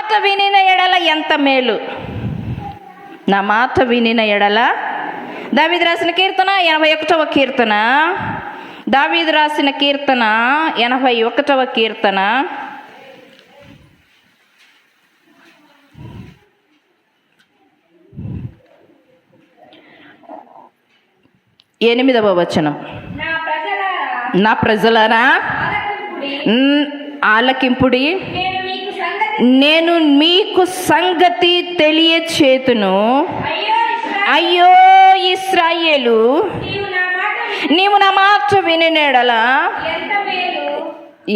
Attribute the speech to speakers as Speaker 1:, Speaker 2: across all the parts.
Speaker 1: మాట వినిన ఎడల ఎంత మేలు, నా మాట వినిన ఎడల. దావీదు రాసిన కీర్తన 81వ కీర్తన, దావీదు రాసిన కీర్తన 81వ కీర్తన 8వ వచనం. నా ప్రజలారా ఆలకింపుడి, నేను మీకు సంగతి తెలియచేతును. అయ్యో ఇశ్రాయేలు, నీవు నా మాట వినినెడలా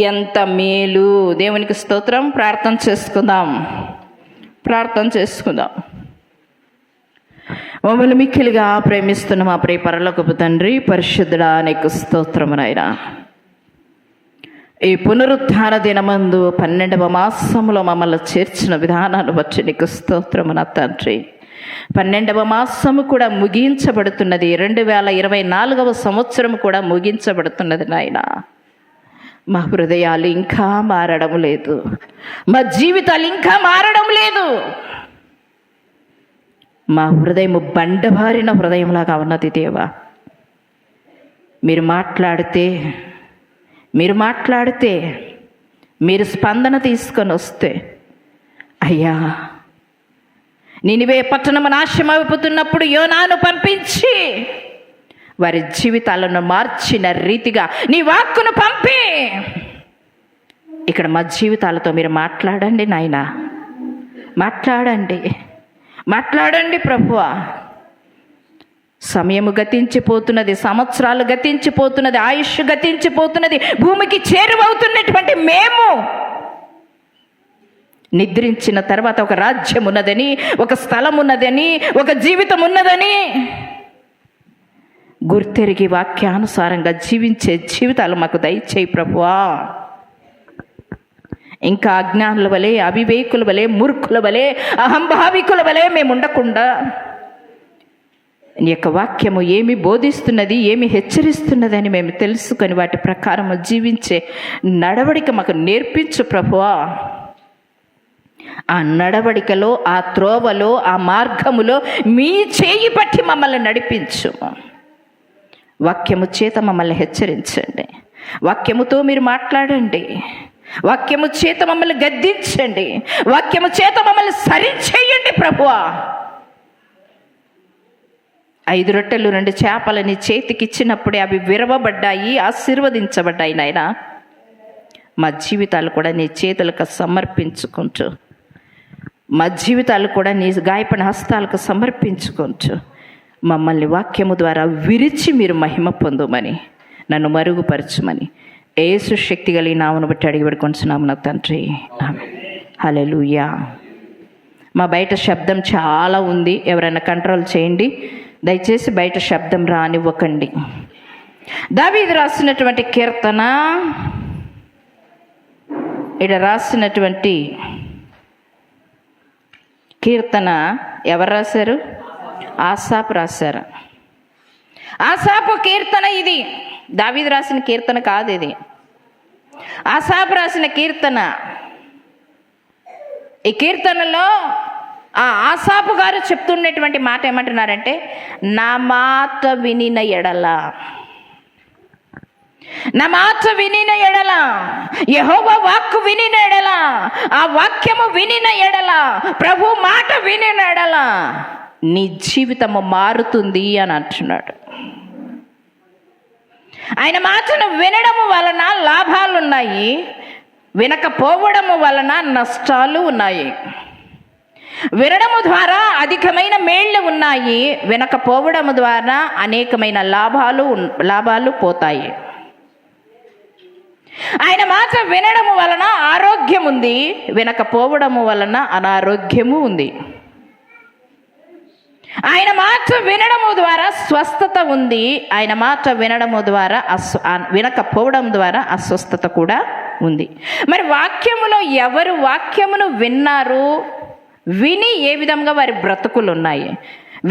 Speaker 1: ఎంత మేలు. దేవునికి స్తోత్రం. ప్రార్థన చేసుకుందాం. మమ్మల్ని మిక్కిలిగా ప్రేమిస్తున్న మా ప్రియ పరలోకపు తండ్రి, పరిశుద్ధుడా నీకు స్తోత్రము నాయనా. ఈ పునరుద్ధాన దినమందు 12వ మాసంలో మమ్మల్ని చేర్చిన విధానాన్ని బట్టి నీకు స్తోత్రము నా తండ్రి. 12వ మాసము కూడా ముగించబడుతున్నది. 2024వ సంవత్సరం కూడా ముగించబడుతున్నది నాయన. మా హృదయాలు ఇంకా మారడం లేదు, మా జీవితాలు ఇంకా మారడం లేదు. మా హృదయం బండబారిన హృదయంలాగా ఉన్నది దేవా. మీరు మాట్లాడితే మీరు స్పందన తీసుకొని వస్తే, అయ్యా నినివే పట్టణము నాశనమైపోతున్నప్పుడు యోనాను పంపించి వారి జీవితాలను మార్చిన రీతిగా నీ వాక్కును పంపి ఇక్కడ మా జీవితాలతో మీరు మాట్లాడండి నాయనా. మాట్లాడండి ప్రభువా. సమయము గతించిపోతున్నది, సంవత్సరాలు గతించిపోతున్నది, ఆయుష్ గతించిపోతున్నది. భూమికి చేరువవుతున్నటువంటి మేము నిద్రించిన తర్వాత ఒక రాజ్యం ఉన్నదని, ఒక స్థలం ఉన్నదని, ఒక జీవితం ఉన్నదని గుర్తెరిగి వాక్యానుసారంగా జీవించే జీవితాలు మాకు దయచేయి ప్రభువా. ఇంకా అజ్ఞానుల వలె, అవివేకుల వలె, మూర్ఖుల వలె, అహంభావికుల వలె మేము ఉండకుండా నీ యొక్క వాక్యము ఏమి బోధిస్తున్నది, ఏమి హెచ్చరిస్తున్నదని మేము తెలుసుకొని వాటి ప్రకారము జీవించే నడవడిక మాకు నేర్పించు ప్రభువా. ఆ నడవడికలో, ఆ త్రోవలో, ఆ మార్గములో మీ చేయి పట్టి మమ్మల్ని నడిపించు. వాక్యము చేత మమ్మల్ని హెచ్చరించండి, వాక్యముతో మీరు మాట్లాడండి, వాక్యము చేత మమ్మల్ని గద్దించండి, వాక్యము చేత మమ్మల్ని సరిచేయండి ప్రభువా. 5 రొట్టెలు 2 చేపలు నీ చేతికి ఇచ్చినప్పుడే అవి విరవబడ్డాయి, ఆశీర్వదించబడ్డాయి నాయనా. మా జీవితాలు కూడా నీ చేతులకు సమర్పించుకుంటూ, మా జీవితాలు కూడా నీ గాయపడిన హస్తాలకు సమర్పించుకుంటూ మమ్మల్ని వాక్యము ద్వారా విరిచి మీరు మహిమ పొందుమని, నన్ను మరుగుపరచుమని యేసు శక్తి కలిగిన నామమును బట్టి అడిగి పెడుకొంచున్నాము నా తండ్రి. హల్లెలూయా. మా బయట శబ్దం చాలా ఉంది, ఎవరైనా కంట్రోల్ చేయండి దయచేసి. బయట శబ్దం రానివ్వకండి. దావీదు రాసినటువంటి కీర్తన, ఇక్కడ రాసినటువంటి కీర్తన ఎవరు రాశారు? ఆసాపు రాశారు. ఆసాపు కీర్తన ఇది. దావీదు రాసిన కీర్తన కాదు ఇది, ఆసాపు రాసిన కీర్తన. ఈ కీర్తనలో ఆ ఆసాపు గారు చెప్తున్నటువంటి మాట ఏమంటున్నారంటే, నా మాట వినిన ఎడల, నా మాట వినిన ఎడల, యెహోవా వాక్కు వినిన ఎడల, ఆ వాక్యము వినిన ఎడల, ప్రభు మాట వినిన ఎడల నీ జీవితము మారుతుంది అని అంటున్నాడు. ఆయన మాటను వినడము వలన లాభాలు ఉన్నాయి, వినకపోవడము వలన నష్టాలు ఉన్నాయి. వినడము ద్వారా అధికమైన మేళ్ళు ఉన్నాయి, వినకపోవడము ద్వారా అనేకమైన లాభాలు పోతాయి. ఆయన మాట వినడము వలన ఆరోగ్యం ఉంది, వినకపోవడము వలన అనారోగ్యము ఉంది. ఆయన మాట వినడము ద్వారా స్వస్థత ఉంది, ఆయన మాట వినడము ద్వారా వినకపోవడం ద్వారా అస్వస్థత కూడా ఉంది. మరి వాక్యములో ఎవరు వాక్యమును విన్నారు, విని ఏ విధంగా వారి బ్రతుకులు ఉన్నాయి,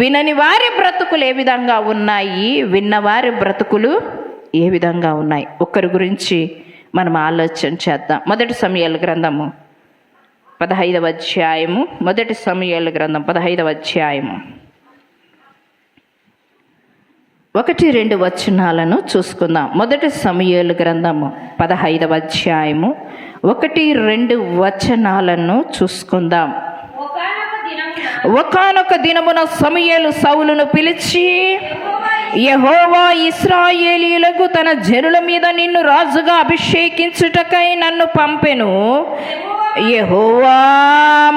Speaker 1: వినని వారి బ్రతుకులు ఏ విధంగా ఉన్నాయి, విన్నవారి బ్రతుకులు ఏ విధంగా ఉన్నాయి, ఒక్కరి గురించి మనం ఆలోచన చేద్దాం. 1 సమూయేలు గ్రంథము 15వ అధ్యాయము, మొదటి సమూయేలు గ్రంథం 15వ అధ్యాయము 1-2 వచనాలను చూసుకుందాం. మొదటి సమూయేలు గ్రంథము 15వ అధ్యాయము 1-2 వచనాలను చూసుకుందాం. ఒకానొక దినమున సమూయేలు సౌలును పిలిచి, యెహోవా ఇశ్రాయేలీయులకు తన జనుల మీద నిన్ను రాజుగా అభిషేకించుటకై నన్ను పంపెను. యెహోవా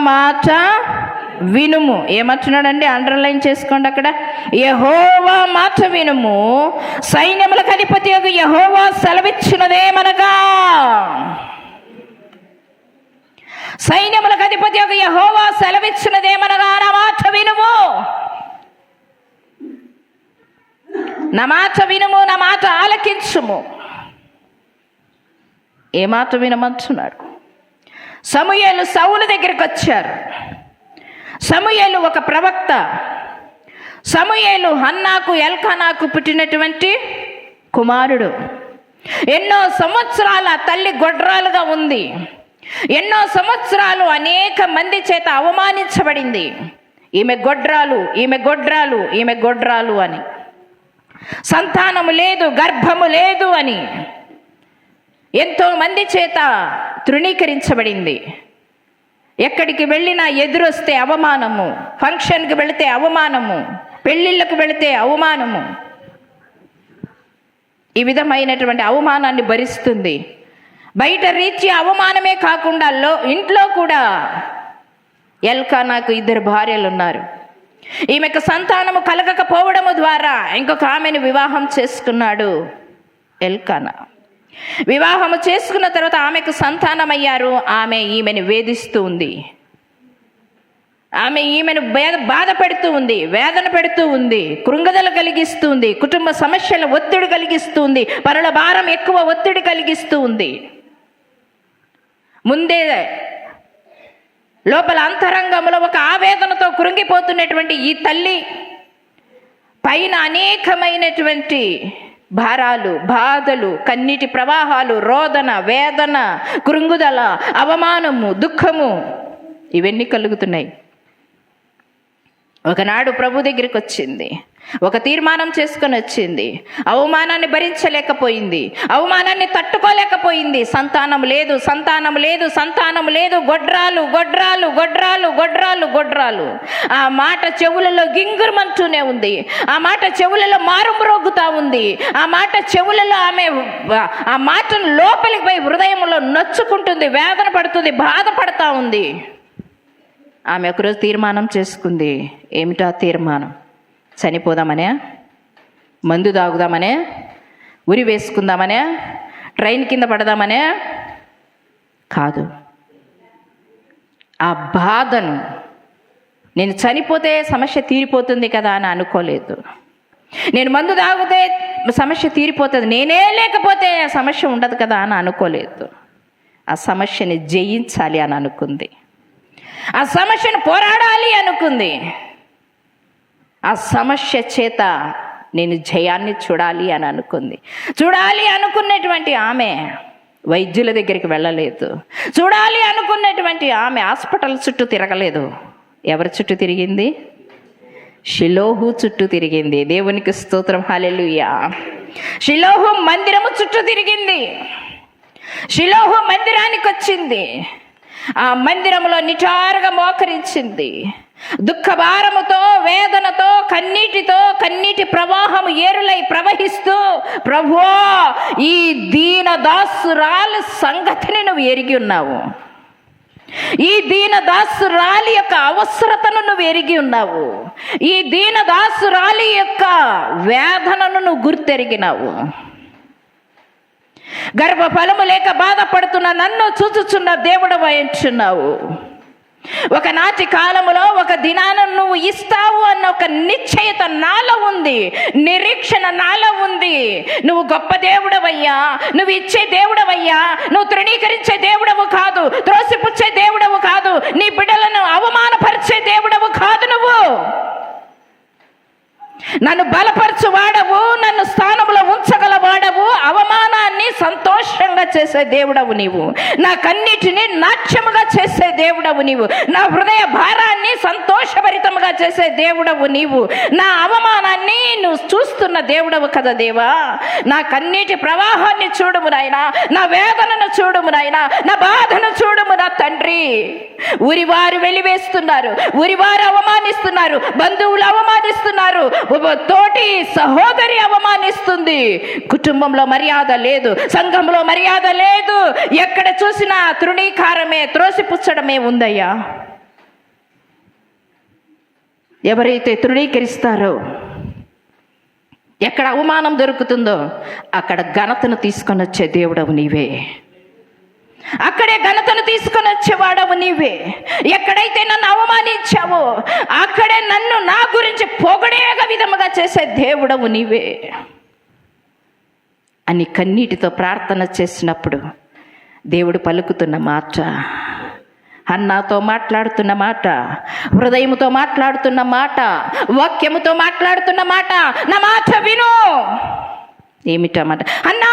Speaker 1: మాట వినుము. ఏమంటున్నాడండి? అండర్లైన్ చేసుకోండి అక్కడ. యెహోవా మాట వినుము, సైన్యములకు అధిపతి యెహోవా సెలవిచ్చినదేమనగా, సైన్యములకు అధిపతి యెహోవా సెలవిచ్చినదేమనగా, నా మాట వినుము, నా మాట వినుము, నా మాట ఆలకించుము. ఏ మాట వినమంటున్నాడు? సమూయేలు సౌలు దగ్గరికి వచ్చారు. సమూయేలు ఒక ప్రవక్త. సమూయేలు హన్నాకు ఎల్కానాకు పుట్టినటువంటి కుమారుడు. ఎన్నో సంవత్సరాల తల్లి గొడ్రాలుగా ఉంది. ఎన్నో సంవత్సరాలు అనేక మంది చేత అవమానించబడింది. ఈమె గొడ్రాలు, ఈమె గొడ్రాలు, ఈమె గొడ్రాలు అని. సంతానము లేదు, గర్భము లేదు అని ఎంతో మంది చేత తృణీకరించబడింది. ఎక్కడికి వెళ్ళినా ఎదురొస్తే అవమానము, ఫంక్షన్కి వెళితే అవమానము, పెళ్ళిళ్ళకు వెళితే అవమానము. ఈ విధమైనటువంటి అవమానాన్ని భరిస్తుంది. బయట రీత్యా అవమానమే కాకుండా ఇంట్లో కూడా ఎల్కానాకు 2 భార్యలు ఉన్నారు. ఈమెకు సంతానము కలగకపోవడము ద్వారా ఇంకొక ఆమెను వివాహం చేసుకున్నాడు ఎల్కానా. వివాహము చేసుకున్న తర్వాత ఆమెకు సంతానమయ్యారు. ఆమె ఈమెను వేధిస్తూ ఉంది. ఆమె ఈమెను బాధ పెడుతూ ఉంది, వేదన పెడుతూ ఉంది, కృంగదల కలిగిస్తూ ఉంది, కుటుంబ సమస్యల ఒత్తిడి కలిగిస్తూ ఉంది, పనుల భారం ఎక్కువ ఒత్తిడి కలిగిస్తూ ఉంది. ముందే లోపల అంతరంగంలో ఒక ఆవేదనతో కృంగిపోతున్నటువంటి ఈ తల్లి పైన అనేకమైనటువంటి భారాలు, బాధలు, కన్నీటి ప్రవాహాలు, రోదన, వేదన, కృంగుదల, అవమానము, దుఃఖము ఇవన్నీ కలుగుతున్నాయి. ఒకనాడు ప్రభు దగ్గరికి వచ్చింది. ఒక తీర్మానం చేసుకొని వచ్చింది. అవమానాన్ని భరించలేకపోయింది, అవమానాన్ని తట్టుకోలేకపోయింది. సంతానం లేదు, సంతానం లేదు, సంతానం లేదు, గొడ్రాలు, గొడ్రాలు, గొడ్రాలు, గొడ్రాలు, గొడ్రాలు. ఆ మాట చెవులలో గింగురమంటూనే ఉంది. ఆ మాట చెవులలో మారుమ్రోగుతా ఉంది. ఆ మాట చెవులలో ఆమె ఆ మాటను లోపలికి పోయి హృదయంలో నొచ్చుకుంటుంది, వేదన పడుతుంది, బాధపడతా ఉంది. ఆమె ఒకరోజు తీర్మానం చేసుకుంది. ఏమిటా తీర్మానం? చనిపోదామనే, మందు తాగుదామనే, ఉరి వేసుకుందామనే, ట్రైన్ కింద పడదామనే కాదు. ఆ బాధను, నేను చనిపోతే సమస్య తీరిపోతుంది కదా అని అనుకోలేదు. నేను మందు తాగితే సమస్య తీరిపోతుంది, నేనే లేకపోతే ఆ సమస్య ఉండదు కదా అని అనుకోలేదు. ఆ సమస్యని జయించాలి అని అనుకుంది. ఆ సమస్యను పోరాడాలి అనుకుంది. ఆ సమస్య చేత నేను జయాన్ని చూడాలి అని అనుకుంది. చూడాలి అనుకున్నటువంటి ఆమె వైద్యుల దగ్గరికి వెళ్ళలేదు. చూడాలి అనుకున్నటువంటి ఆమె హాస్పిటల్ చుట్టూ తిరగలేదు. ఎవరి చుట్టూ తిరిగింది? షిలోహు చుట్టూ తిరిగింది. దేవునికి స్తోత్రం, హల్లెలూయా. షిలోహు మందిరము చుట్టూ తిరిగింది. షిలోహు మందిరానికి వచ్చింది. ఆ మందిరంలో నిటారుగా మోకరించింది. దుఃఖ భారముతో, వేదనతో, కన్నీటితో, కన్నీటి ప్రవాహం ఏరులై ప్రవహిస్తూ, ప్రభువా, ఈ దీన దాసురాలి సంగతిని నువ్వు ఎరిగి ఉన్నావు, ఈ దీన దాసురాలి యొక్క అవసరతను నువ్వు ఎరిగి ఉన్నావు, ఈ దీన దాసురాలి యొక్క వేదనను నువ్వు గుర్తెరిగినావు. గర్భఫలము లేక బాధపడుతున్న నన్ను చూచుచున్న దేవుడు వహించున్నావు. ఒకనాటి కాలములో ఒక దినాన నువ్వు ఇస్తావు అన్న ఒక నిశ్చయత నాలో ఉంది, నిరీక్షణ నాలో ఉంది. నువ్వు గొప్ప దేవుడవయ్యా, నువ్వు ఇచ్చే దేవుడవయ్యా, నువ్వు తృణీకరించే దేవుడవు కాదు, త్రోసిపుచ్చే దేవుడవు కాదు, నీ బిడ్డలను అవమానపరిచే దేవుడవు కాదు. నన్ను బలపరచు వాడవు, నన్ను స్థానంలో ఉంచగల వాడవు, అవమానాన్ని సంతోషంగా చేసే దేవుడవు నీవు, నా కన్నిటిని నాట్యముగా చేసే దేవుడవు నీవు, నా హృదయ భారాన్ని సంతోషభరితముగా చేసే దేవుడవు నీవు, నా అవమానాన్ని నువ్వు చూస్తున్న దేవుడవు కదా దేవా. నా కన్నీటి ప్రవాహాన్ని చూడుము నాయనా, నా వేదనను చూడుము నాయనా, నా బాధను చూడుము నా తండ్రి. ఊరివారు వెలివేస్తున్నారు, ఊరివారు అవమానిస్తున్నారు, బంధువులు అవమానిస్తున్నారు, తోటి సహోదరి అవమానిస్తుంది. కుటుంబంలో మర్యాద లేదు, సంఘంలో మర్యాద లేదు, ఎక్కడ చూసినా తృణీకారమే, త్రోసిపుచ్చడమే ఉందయ్యా. ఎవరైతే తృణీకరిస్తారో, ఎక్కడ అవమానం దొరుకుతుందో అక్కడ ఘనతను తీసుకొని వచ్చే దేవుడవు నీవే. అక్కడే ఘనతను తీసుకొని వచ్చేవాడవు నీవే. ఎక్కడైతే నన్ను అవమానించావో అక్కడే నన్ను నా గురించి పొగడేగ విధముగా చేసే దేవుడవు నీవే అని కన్నీటితో ప్రార్థన చేసినప్పుడు దేవుడు పలుకుతున్న మాట, అన్నాతో మాట్లాడుతున్న మాట, హృదయముతో మాట్లాడుతున్న మాట, వాక్యముతో మాట్లాడుతున్న మాట, నా మాట విను. ఏమిటమాట? అన్నా,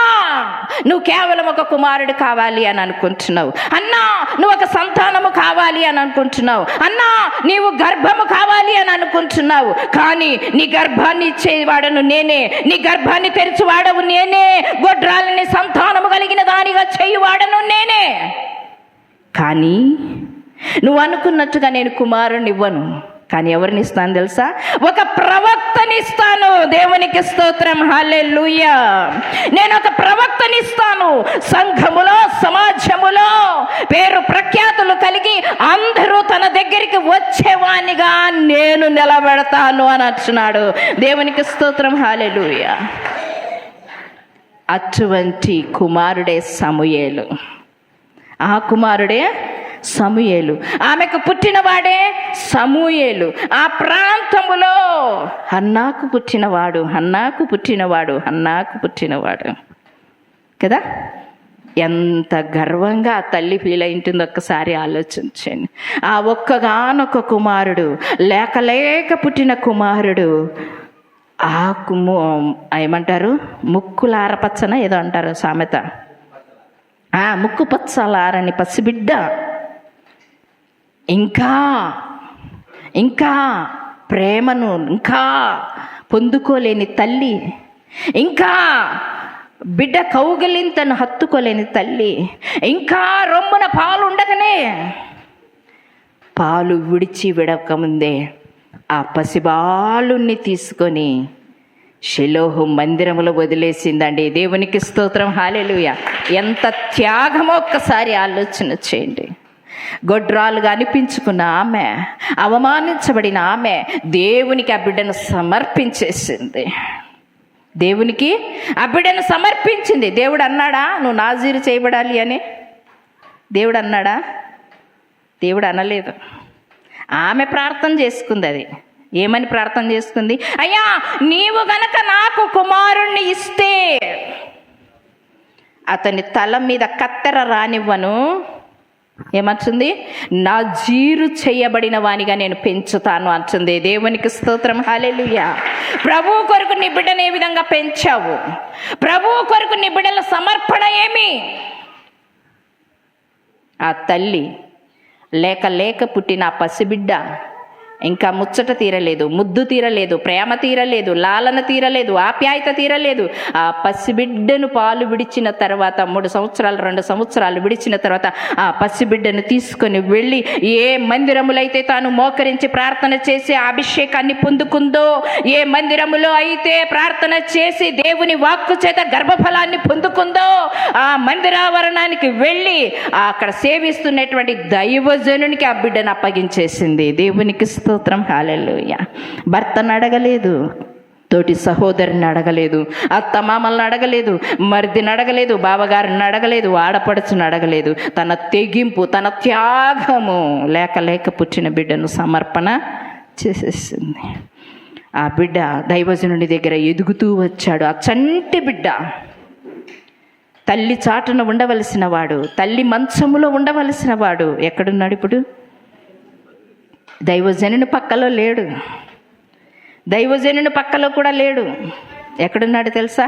Speaker 1: నువ్వు కేవలం ఒక కుమారుడు కావాలి అని అనుకుంటున్నావు. అన్నా, నువ్వు ఒక సంతానము కావాలి అని అనుకుంటున్నావు. అన్నా, నీవు గర్భము కావాలి అని అనుకుంటున్నావు. కానీ నీ గర్భాన్ని ఇచ్చేవాడను నేనే, నీ గర్భాన్ని తెరిచేవాడవు నేనే, గొడ్రాలని సంతానము కలిగిన దానిగా చేయువాడను నేనే. కానీ నువ్వు అనుకున్నట్టుగా నేను కుమారుని ఇవ్వను. కానీ ఎవరిని ఇస్తాను తెలుసా? ఒక ప్రవక్తని ఇస్తాను. దేవునికి స్తోత్రం, హల్లెలూయా. నేను ఒక ప్రవక్తని ఇస్తాను. సంఘములో, సమాజములో పేరు ప్రఖ్యాతులు కలిగి అందరూ తన దగ్గరికి వచ్చేవానిగా నేను నిలబెడతాను అని అంటున్నాడు. దేవునికి స్తోత్రం, హల్లెలూయా. అటువంటి కుమారుడే సమూయేలు. ఆ కుమారుడే సమూయేలు, ఆమెకు పుట్టినవాడే సమూయేలు. ఆ ప్రాంతములో హన్నాకు పుట్టినవాడు కదా. ఎంత గర్వంగా ఆ తల్లి ఫీల్ అయింటుందో ఒక్కసారి ఆలోచించండి. ఆ ఒక్కగానొక్క కుమారుడు, లేక పుట్టిన కుమారుడు, ఏమంటారు, ముక్కులారపచ్చన ఏదో అంటారు సామెత, ముక్కు పచ్చలారని పసిబిడ్డ, ఇంకా ప్రేమను ఇంకా పొందుకోలేని తల్లి, ఇంకా బిడ్డ కౌగిలింతను హత్తుకోలేని తల్లి, ఇంకా రొమ్మున పాలు ఉండగానే పాలు విడకముందే ఆ పసిబాలుని తీసుకొని షిలోహు మందిరములో వదిలేసిందండి. దేవునికి స్తోత్రం, హల్లెలూయా. ఎంత త్యాగమో ఒక్కసారి ఆలోచన చేయండి. గొడ్రాలుగా అనిపించుకున్న ఆమె, అవమానించబడిన ఆమె దేవునికి ఆ బిడ్డను సమర్పించేసింది. దేవునికి ఆ బిడ్డను సమర్పించింది. దేవుడు అన్నాడా నువ్వు నాజీరు చేయబడాలి అని? దేవుడు అన్నాడా? దేవుడు అనలేదు. ఆమె ప్రార్థన చేసుకుంది. అది ఏమని ప్రార్థన చేసుకుంది? అయ్యా, నీవు గనక నాకు కుమారుణ్ణి ఇస్తే అతని తల మీద కత్తెర రానివ్వను. ఏమంటుంది? నాజీరు చేయబడిన వానిగా నేను పెంచుతాను అంటుంది. దేవునికి స్తోత్రం, హల్లెలూయా. ప్రభువు కొరకు నీ బిడ్డను ఏ విధంగా పెంచావు? ప్రభువు కొరకు నీ బిడ్డల సమర్పణ ఏమి? ఆ తల్లి లేక పుట్టిన ఆ పసిబిడ్డ ఇంకా ముచ్చట తీరలేదు, ముద్దు తీరలేదు, ప్రేమ తీరలేదు, లాలన తీరలేదు, ఆప్యాయత తీరలేదు. ఆ పసిబిడ్డను పాలు విడిచిన తర్వాత 3 సంవత్సరాలు 2 సంవత్సరాలు విడిచిన తర్వాత ఆ పసిబిడ్డను తీసుకొని వెళ్ళి ఏ మందిరములైతే తాను మోకరించి ప్రార్థన చేసి అభిషేకాన్ని పొందుకుందో, ఏ మందిరములో అయితే ప్రార్థన చేసి దేవుని వాక్కు చేత గర్భఫలాన్ని పొందుకుందో, ఆ మందిరావరణానికి వెళ్ళి అక్కడ సేవిస్తున్నటువంటి దైవజనునికి ఆ బిడ్డను అప్పగించేసింది. దేవునికి స్తోత్రం, హల్లెలూయా. భర్తను అడగలేదు, తోటి సహోదరిని అడగలేదు, అత్త మామల్ని అడగలేదు, మరిదిని అడగలేదు, బావగారిని అడగలేదు, ఆడపడుచుని అడగలేదు. తన తెగింపు, తన త్యాగము లేక పుట్టిన బిడ్డను సమర్పణ చేసేసింది. ఆ బిడ్డ దైవజనుడి దగ్గర ఎదుగుతూ వచ్చాడు. ఆ చంటి బిడ్డ తల్లి చాటున ఉండవలసిన వాడు, తల్లి మంచములో ఉండవలసిన వాడు ఎక్కడున్నాడు ఇప్పుడు? దైవజనుని పక్కలో లేడు. దైవజనుని పక్కలో కూడా లేడు. ఎక్కడున్నాడు తెలుసా?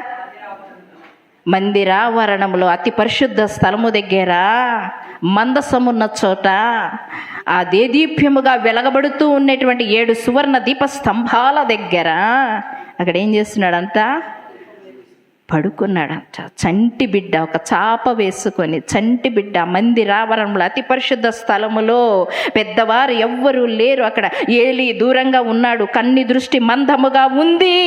Speaker 1: మందిరావరణంలో అతి పరిశుద్ధ స్థలము దగ్గర మందసమున్న చోట ఆ దేదీప్యముగా వెలగబడుతూ ఉన్నటువంటి 7 సువర్ణ దీప స్తంభాల దగ్గర అక్కడ ఏం చేస్తున్నాడంట? పడుకున్నాడంట. చంటి బిడ్డ, ఒక చాప వేసుకొని చంటి బిడ్డ మందిరావరణంలో అతి పరిశుద్ధ స్థలములో పెద్దవారు ఎవ్వరూ లేరు. అక్కడ ఏలి దూరంగా ఉన్నాడు, కన్ని దృష్టి మందముగా ఉంది.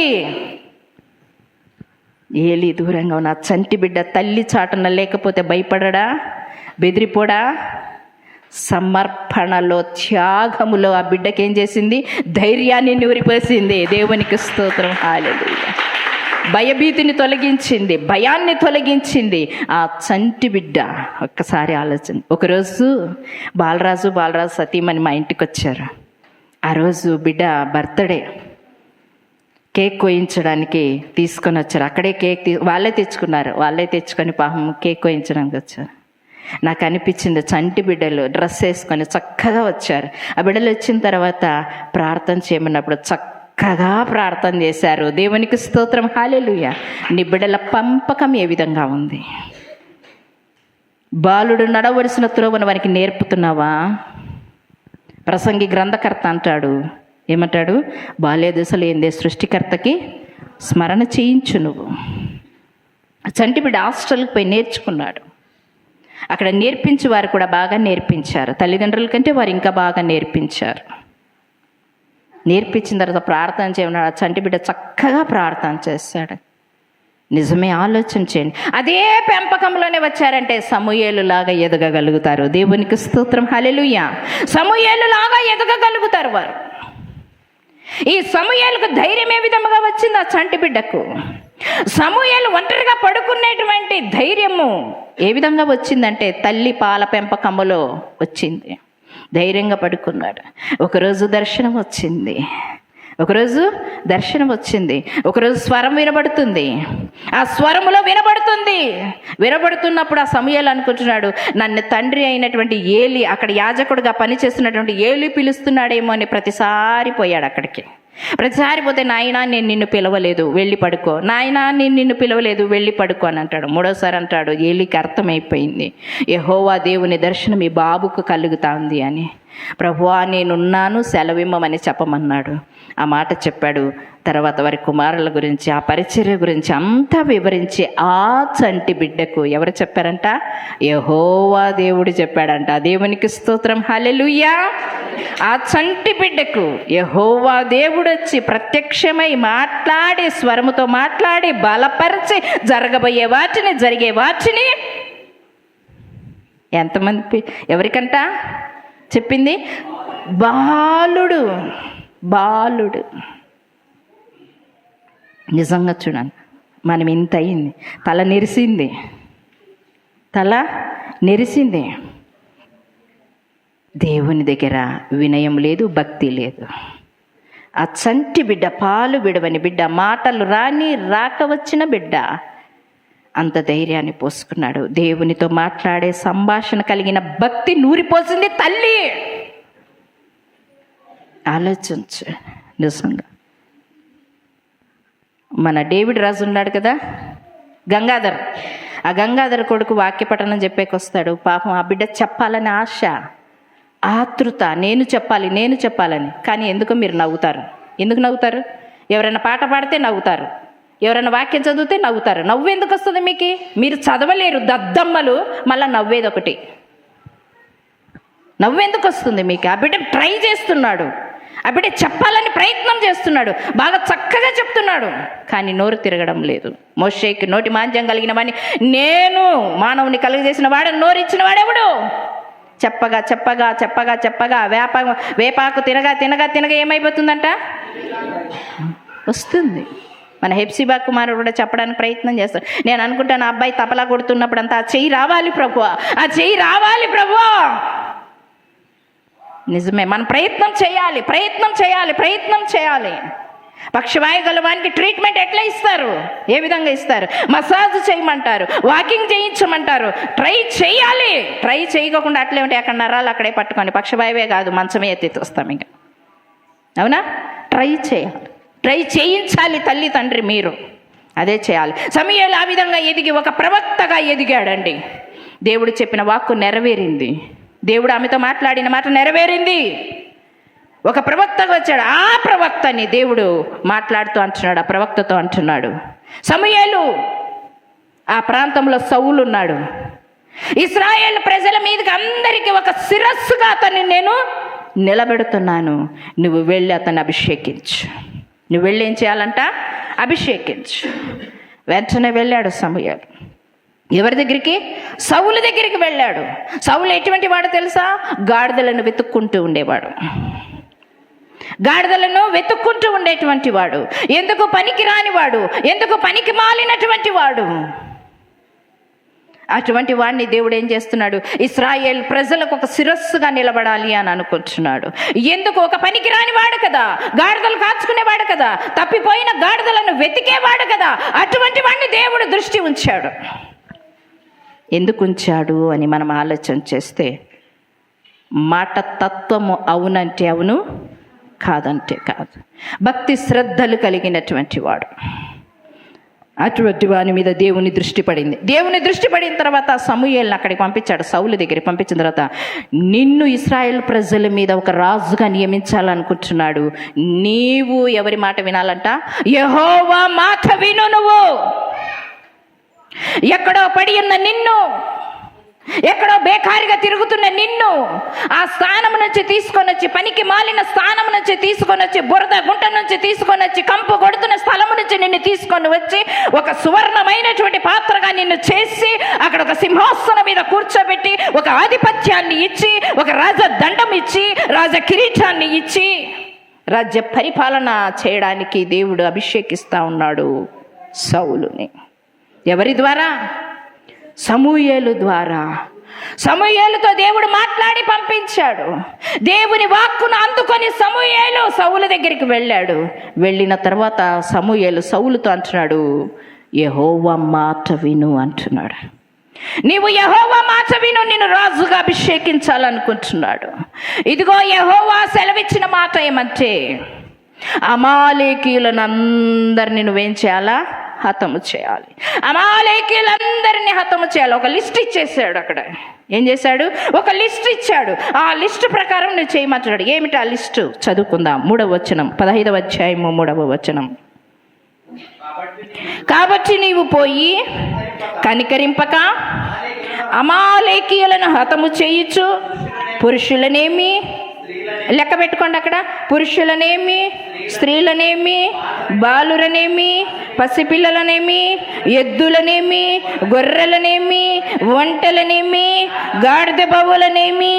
Speaker 1: ఏలి దూరంగా ఉన్న చంటి బిడ్డ తల్లి చాటున లేకపోతే భయపడడా? బెదిరిపోడా? సమర్పణలో, త్యాగములో ఆ బిడ్డకి ఏం చేసింది? ధైర్యాన్ని నూరిపోసింది. దేవునికి స్తోత్రం, హల్లెలూయా. భయభీతిని తొలగించింది, భయాన్ని తొలగించింది ఆ చంటి బిడ్డ. ఒక్కసారి ఆలోచన. ఒకరోజు బాలరాజు సతీమణి మా ఇంటికి వచ్చారు. ఆ రోజు బిడ్డ బర్త్డే, కేక్ కోయించడానికి తీసుకొని వచ్చారు. అక్కడే కేక్ వాళ్ళే తెచ్చుకున్నారు. వాళ్ళే తెచ్చుకొని పాపం కేక్ కోయించడానికి వచ్చారు. నాకు అనిపించింది, చంటి బిడ్డలు డ్రెస్ వేసుకొని చక్కగా వచ్చారు. ఆ బిడ్డలు వచ్చిన తర్వాత ప్రార్థన చేయమన్నప్పుడు చక్కగా ప్రార్థన చేశారు. దేవునికి స్తోత్రం, హల్లెలూయా. నీ బిడ్డల పంపకం ఏ విధంగా ఉంది? బాలుడు నడవలసిన త్రోవను వారికి నేర్పుతున్నావా? ప్రసంగి గ్రంథకర్త అంటాడు, ఏమంటాడు? బాల్య దశలో ఏందే సృష్టికర్తకి స్మరణ చేయించు నువ్వు. చంటి బిడ్డ హాస్టల్కి పోయి నేర్చుకున్నాడు. అక్కడ నేర్పించి వారు కూడా బాగా నేర్పించారు. తల్లిదండ్రుల కంటే వారు ఇంకా బాగా నేర్పించారు. నేర్పించిన తర్వాత ప్రార్థన చేయమన్నాడు. ఆ చంటి బిడ్డ చక్కగా ప్రార్థన చేశాడు. నిజమే, ఆలోచన చేయండి. అదే పెంపకంలోనే వచ్చారంటే సమూయేలులాగా ఎదగగలుగుతారు. దేవునికి స్తోత్రం, హల్లెలూయా. సమూయేలులాగా ఎదగగలుగుతారు వారు. ఈ సమూయేలుకు ధైర్యం ఏ విధముగా వచ్చింది? ఆ చంటి బిడ్డకు సమూయేలు ఒంటరిగా పడుకునేటువంటి ధైర్యము ఏ విధంగా వచ్చిందంటే తల్లి పాల పెంపకములో వచ్చింది. ధైర్యంగా పడుకున్నాడు. ఒకరోజు దర్శనం వచ్చింది. ఒకరోజు స్వరం వినబడుతుంది. ఆ స్వరములో వినబడుతున్నప్పుడు ఆ సమూయేలు అనుకుంటున్నాడు, నన్ను తండ్రి అయినటువంటి ఏలి, అక్కడ యాజకుడుగా పనిచేస్తున్నటువంటి ఏలి పిలుస్తున్నాడేమో అని ప్రతిసారి పోయాడు అక్కడికి. ప్రతిసారి పోతే, నాయనా నేను నిన్ను పిలవలేదు, వెళ్ళి పడుకో, నాయనా నేను నిన్ను పిలవలేదు, వెళ్ళి పడుకో అని అంటాడు. మూడోసారి అంటాడు, ఏలికి అర్థమైపోయింది యెహోవా దేవుని దర్శనం ఈ బాబుకు కలుగుతాంది అని. ప్రభువా నేనున్నాను, సెలవిమ్మని చెప్పమన్నాడు. ఆ మాట చెప్పాడు. తర్వాత వారి కుమారుల గురించి, ఆ పరిచర్య గురించి అంతా వివరించి ఆ చంటి బిడ్డకు ఎవరు చెప్పారంట? యెహోవా దేవుడు చెప్పాడంట. దేవునికి స్తోత్రం, హల్లెలూయా. ఆ చంటి బిడ్డకు యెహోవా దేవుడు వచ్చి ప్రత్యక్షమై మాట్లాడి, స్వరముతో మాట్లాడి బలపరిచి జరగబోయే వాటిని, జరిగే వాటిని ఎంతమంది ఎవరికంట చెప్పింది? బాలుడు. నిజంగా చూడండి, మనం ఇంత అయింది, తల నెరిసింది. దేవుని దగ్గర వినయం లేదు, భక్తి లేదు. ఆ చంటి బిడ్డ, పాలు విడవని బిడ్డ, మాటలు రాక వచ్చిన బిడ్డ అంత ధైర్యాన్ని పోసుకున్నాడు. దేవునితో మాట్లాడే సంభాషణ కలిగిన భక్తి నూరిపోసింది తల్లి. ఆలోచించు. నిజంగా మన డేవిడ్ రాజు ఉన్నాడు కదా, గంగాధర్. ఆ గంగాధర్ కొడుకు వాక్య పఠనం చెప్పేకొస్తాడు. పాపం ఆ బిడ్డ చెప్పాలని ఆశ, ఆతృత, నేను చెప్పాలని. కానీ ఎందుకు మీరు నవ్వుతారు? ఎందుకు నవ్వుతారు? ఎవరైనా పాట పాడితే నవ్వుతారు, ఎవరైనా వాక్యం చదివితే నవ్వుతారు. నవ్వు ఎందుకు వస్తుంది మీకు? మీరు చదవలేరు దద్దమ్మలు, మళ్ళీ నవ్వేది ఒకటి. నవ్వు ఎందుకు వస్తుంది మీకు? ఆ బిడ్డ ట్రై చేస్తున్నాడు, ఆ బిడ్డ చెప్పాలని ప్రయత్నం చేస్తున్నాడు, బాగా చక్కగా చెప్తున్నాడు, కానీ నోరు తిరగడం లేదు. మోషేకి నోటి మాంద్యం కలిగిన వాడిని, నేను మానవుని కలుగజేసిన వాడు, నోరిచ్చిన వాడెవడు? చెప్పగా వేపాకు తినగా ఏమైపోతుందంట? వస్తుంది. మన హెప్సిబా కుమారుడు కూడా చెప్పడానికి ప్రయత్నం చేస్తాడు. నేను అనుకుంటాను, ఆ అబ్బాయి తపలా కొడుతున్నప్పుడు అంతా ఆ చెయ్యి రావాలి ప్రభువా, ఆ చెయ్యి రావాలి ప్రభువా. నిజమే, మనం ప్రయత్నం చేయాలి. పక్షవాయు గలవానికి ట్రీట్మెంట్ ఎట్లా ఇస్తారు? ఏ విధంగా ఇస్తారు? మసాజ్ చేయమంటారు, వాకింగ్ చేయించమంటారు. ట్రై చేయాలి. ట్రై చేయకుండా అట్లే ఉంటే అక్కడ నరాలు అక్కడే పట్టుకొని పక్షవాయువే కాదు, మంచమే ఎత్తి వస్తాం ఇంకా. అవునా? ట్రై చేయాలి. ట్రై చేయించాలి తల్లి తండ్రి మీరు అదే చేయాలి. సమూయేలు ఆ విధంగా ఎదిగి ఒక ప్రవక్తగా ఎదిగాడండి. దేవుడు చెప్పిన వాక్కు నెరవేరింది. దేవుడు ఆమెతో మాట్లాడిన మాట నెరవేరింది. ఒక ప్రవక్తగా వచ్చాడు. ఆ ప్రవక్తని దేవుడు మాట్లాడుతూ అంటున్నాడు, ఆ ప్రవక్తతో అంటున్నాడు, సమూయేలు, ఆ ప్రాంతంలో సౌలు ఉన్నాడు, ఇశ్రాయేలు ప్రజల మీదకి అందరికీ ఒక శిరస్సుగా అతన్ని నేను నిలబెడుతున్నాను, నువ్వు వెళ్ళి అతన్ని అభిషేకించు. నువ్వు వెళ్ళి ఏం చేయాలంట? అభిషేకించు. వెంటనే వెళ్ళాడు సమూయేలు. ఎవరి దగ్గరికి? సౌలు దగ్గరికి వెళ్ళాడు. సౌలు ఎటువంటి వాడు తెలుసా? గాడిదలను వెతుక్కుంటూ ఉండేవాడు. గాడిదలను వెతుక్కుంటూ ఉండేటువంటి వాడు. ఎందుకు పనికి రానివాడు, ఎందుకు పనికి మాలినటువంటి వాడు. అటువంటి వాడిని దేవుడు ఏం చేస్తున్నాడు? ఇశ్రాయేల్ ప్రజలకు ఒక శిరస్సుగా నిలబడాలి అని అనుకుంటున్నాడు. ఎందుకు? ఒక పనికి రానివాడు కదా, గాడిదలు కాచుకునేవాడు కదా, తప్పిపోయిన గాడిదలను వెతికేవాడు కదా, అటువంటి వాడిని దేవుడు దృష్టి ఉంచాడు. ఎందుకు ఉంచాడు అని మనం ఆలోచన చేస్తే, మాట తత్వము అవునంటే అవును, కాదంటే కాదు, భక్తి శ్రద్ధలు కలిగినటువంటి వాడు. అటువంటి వాని మీద దేవుని దృష్టి పడింది. దేవుని దృష్టి పడిన తర్వాత సమూయేలుని అక్కడికి పంపించాడు, సౌలు దగ్గరికి పంపించిన తర్వాత, నిన్ను ఇశ్రాయేల్ ప్రజల మీద ఒక రాజుగా నియమించాలనుకుంటున్నాడు. నీవు ఎవరి మాట వినాలంట? యెహోవా మాట విను. నువ్వు ఎక్కడో పడి ఉన్న నిన్ను, ఎక్కడో బేకారిగా తిరుగుతున్న నిన్ను ఆ స్థానం నుంచి తీసుకొని వచ్చి, పనికి మాలిన స్థానం నుంచి తీసుకొని వచ్చి, బురద గుంట నుంచి తీసుకొని వచ్చి, కంపు కొడుతున్న స్థలం నుంచి నిన్ను తీసుకొని వచ్చి, ఒక సువర్ణమైనటువంటి పాత్రగా నిన్ను చేసి, అక్కడ ఒక సింహాసనం మీద కూర్చోబెట్టి, ఒక ఆధిపత్యాన్ని ఇచ్చి, ఒక రాజదండం ఇచ్చి, రాజ కిరీటాన్ని ఇచ్చి, రాజ్య పరిపాలన చేయడానికి దేవుడు అభిషేకిస్తా ఉన్నాడు సౌలుని. ఎవరి ద్వారా? సమూయేలు ద్వారా. సమూయేలుతో దేవుడు మాట్లాడి పంపించాడు. దేవుని వాక్కును అందుకొని సమూయేలు సౌలు దగ్గరికి వెళ్ళాడు. వెళ్ళిన తర్వాత సమూయేలు సౌలుతో అంటున్నాడు, యెహోవా మాట విను అంటున్నాడు. నీవు యెహోవా మాట విను, నిన్ను రాజుగా అభిషేకించాలనుకుంటున్నాడు. ఇదిగో యెహోవా సెలవిచ్చిన మాట ఏమంటే, అమాలేకీయులను అందరినీ నువ్వేం చేయాలా? హతము చేయాలి. అమాలేకీయులందరినీ హతము చేయాలి. ఒక లిస్ట్ ఇచ్చేసాడు. అక్కడ ఏం చేశాడు? ఒక లిస్ట్ ఇచ్చాడు. ఆ లిస్టు ప్రకారం నువ్వు చేయమంటున్నాడు. ఏమిటి ఆ లిస్టు? చదువుకుందాం. 3వ వచనం, 15వ అధ్యాయము 3వ వచనం. కాబట్టి నీవు పోయి కనికరింపక అమాలేకీయులను హతము చేయుచు, పురుషులనేమి, లెక్క పెట్టుకోండి అక్కడ, పురుషులనేమి, స్త్రీలనేమి, బాలురనేమి, పసిపిల్లలనేమి, ఎద్దులనేమి, గొర్రెలనేమి, ఒంటెలనేమి, గాడిద బావులనేమి,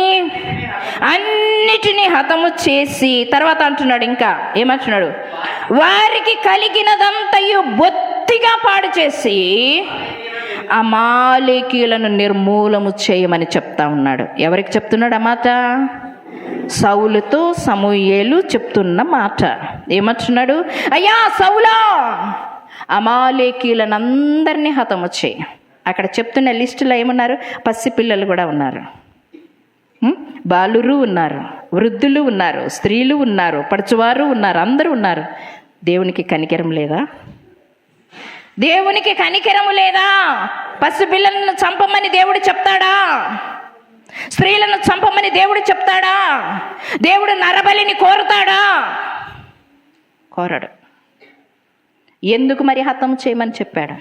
Speaker 1: అన్నిటినీ హతము చేసి, తర్వాత అంటున్నాడు, ఇంకా ఏమంటున్నాడు? వారికి కలిగినదంతయు బొత్తిగా పాడు చేసి అమాలేకీయులను నిర్మూలము చేయమని చెప్తా ఉన్నాడు. ఎవరికి చెప్తున్నాడు ఆ మాట? సౌలుతో సమూయేలు చెప్తున్న మాట. ఏమంటున్నాడు? అయ్యా సౌలా, అమాలేకీయులను అందరినీ హతము చేయి. అక్కడ చెప్తున్న లిస్టులో ఏమున్నారు? పసిపిల్లలు కూడా ఉన్నారు, బాలురు ఉన్నారు, వృద్ధులు ఉన్నారు, స్త్రీలు ఉన్నారు, పడుచువారు ఉన్నారు, అందరూ ఉన్నారు. దేవునికి కనికరం లేదా? దేవునికి కనికరము లేదా? పసిపిల్లలను చంపమని దేవుడు చెప్తాడా? స్త్రీలను చంపమని దేవుడు చెప్తాడా? దేవుడు నరబలిని కోరుతాడా? కోరడు. ఎందుకు మరి హతము చేయమని చెప్పాడు?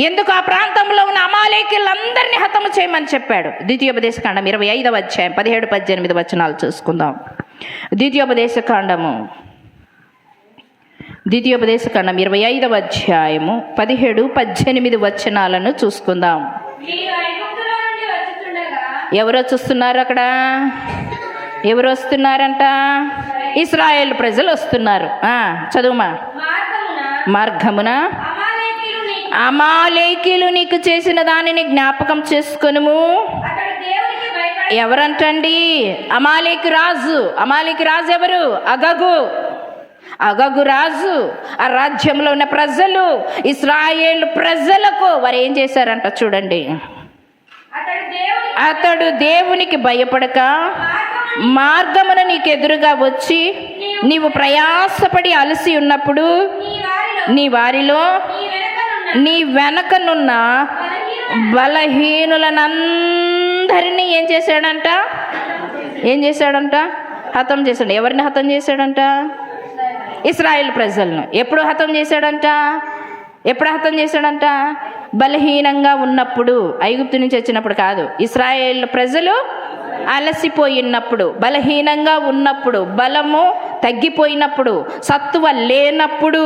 Speaker 1: ఎందుకు ఆ ప్రాంతంలో ఉన్న అమాలేకీయులందరినీ హతము చేయమని చెప్పాడు? ద్వితీయోపదేశకాండం 25వ అధ్యాయం 17-18 వచనాలు చూసుకుందాం. ద్వితీయోపదేశకాండం 25వ అధ్యాయము 17-18 వచనాలను చూసుకుందాం. ఎవరు చూస్తున్నారు అక్కడ? ఎవరు వస్తున్నారంట? ఇశ్రాయేల్ ప్రజలు వస్తున్నారు. చదువుమా. మార్గమున అమాలేకీయులు నీకు చేసిన దానిని జ్ఞాపకం చేసుకొనుము. ఎవరంటండి? అమాలేకు రాజు. అమాలేకు రాజు ఎవరు? అగగు. అగగు రాజు ఆ రాజ్యంలో ఉన్న ప్రజలు, ఇశ్రాయేల్ ప్రజలకు వారు ఏం చేశారంట చూడండి. అతడు దేవునికి భయపడక మార్గమున నీకు ఎదురుగా వచ్చి నీవు ప్రయాసపడి అలసి ఉన్నప్పుడు నీ వారిలో నీ వెనకనున్న బలహీనులనందరినీ ఏం చేశాడంట? హతం చేశాడు. ఎవరిని హతం చేశాడంట? ఇశ్రాయేలు ప్రజలను. ఎప్పుడు హతం చేశాడంట? బలహీనంగా ఉన్నప్పుడు, ఐగుప్తు నుంచి వచ్చినప్పుడు కాదు. ఇశ్రాయేలు ప్రజలు అలసిపోయినప్పుడు, బలహీనంగా ఉన్నప్పుడు, బలము తగ్గిపోయినప్పుడు, సత్తువ లేనప్పుడు,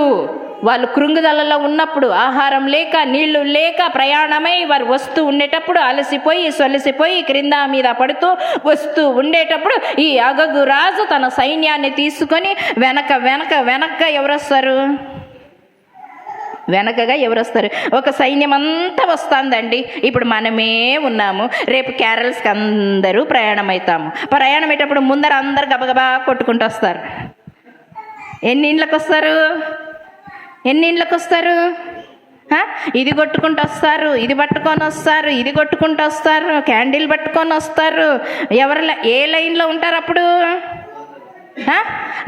Speaker 1: వాళ్ళు కృంగుదలలో ఉన్నప్పుడు, ఆహారం లేక నీళ్లు లేక ప్రయాణమై వారు వస్తూ ఉండేటప్పుడు, అలసిపోయి సొలసిపోయి క్రింద మీద పడుతూ వస్తూ ఉండేటప్పుడు ఈ అగగు రాజు తన సైన్యాన్ని తీసుకొని వెనక ఎవరొస్తారు? ఒక సైన్యం అంతా వస్తుందండి. ఇప్పుడు మనమే ఉన్నాము. రేపు క్యారల్స్కి అందరూ ప్రయాణం అయ్యేటప్పుడు ముందర అందరు గబగబా కొట్టుకుంటూ వస్తారు. ఎన్ని ఇండ్లకు వస్తారు? ఇది కొట్టుకుంటూ వస్తారు, ఇది పట్టుకొని వస్తారు, ఇది కొట్టుకుంటూ వస్తారు, క్యాండిల్ పట్టుకొని వస్తారు. ఏ లైన్లో ఉంటారు అప్పుడు?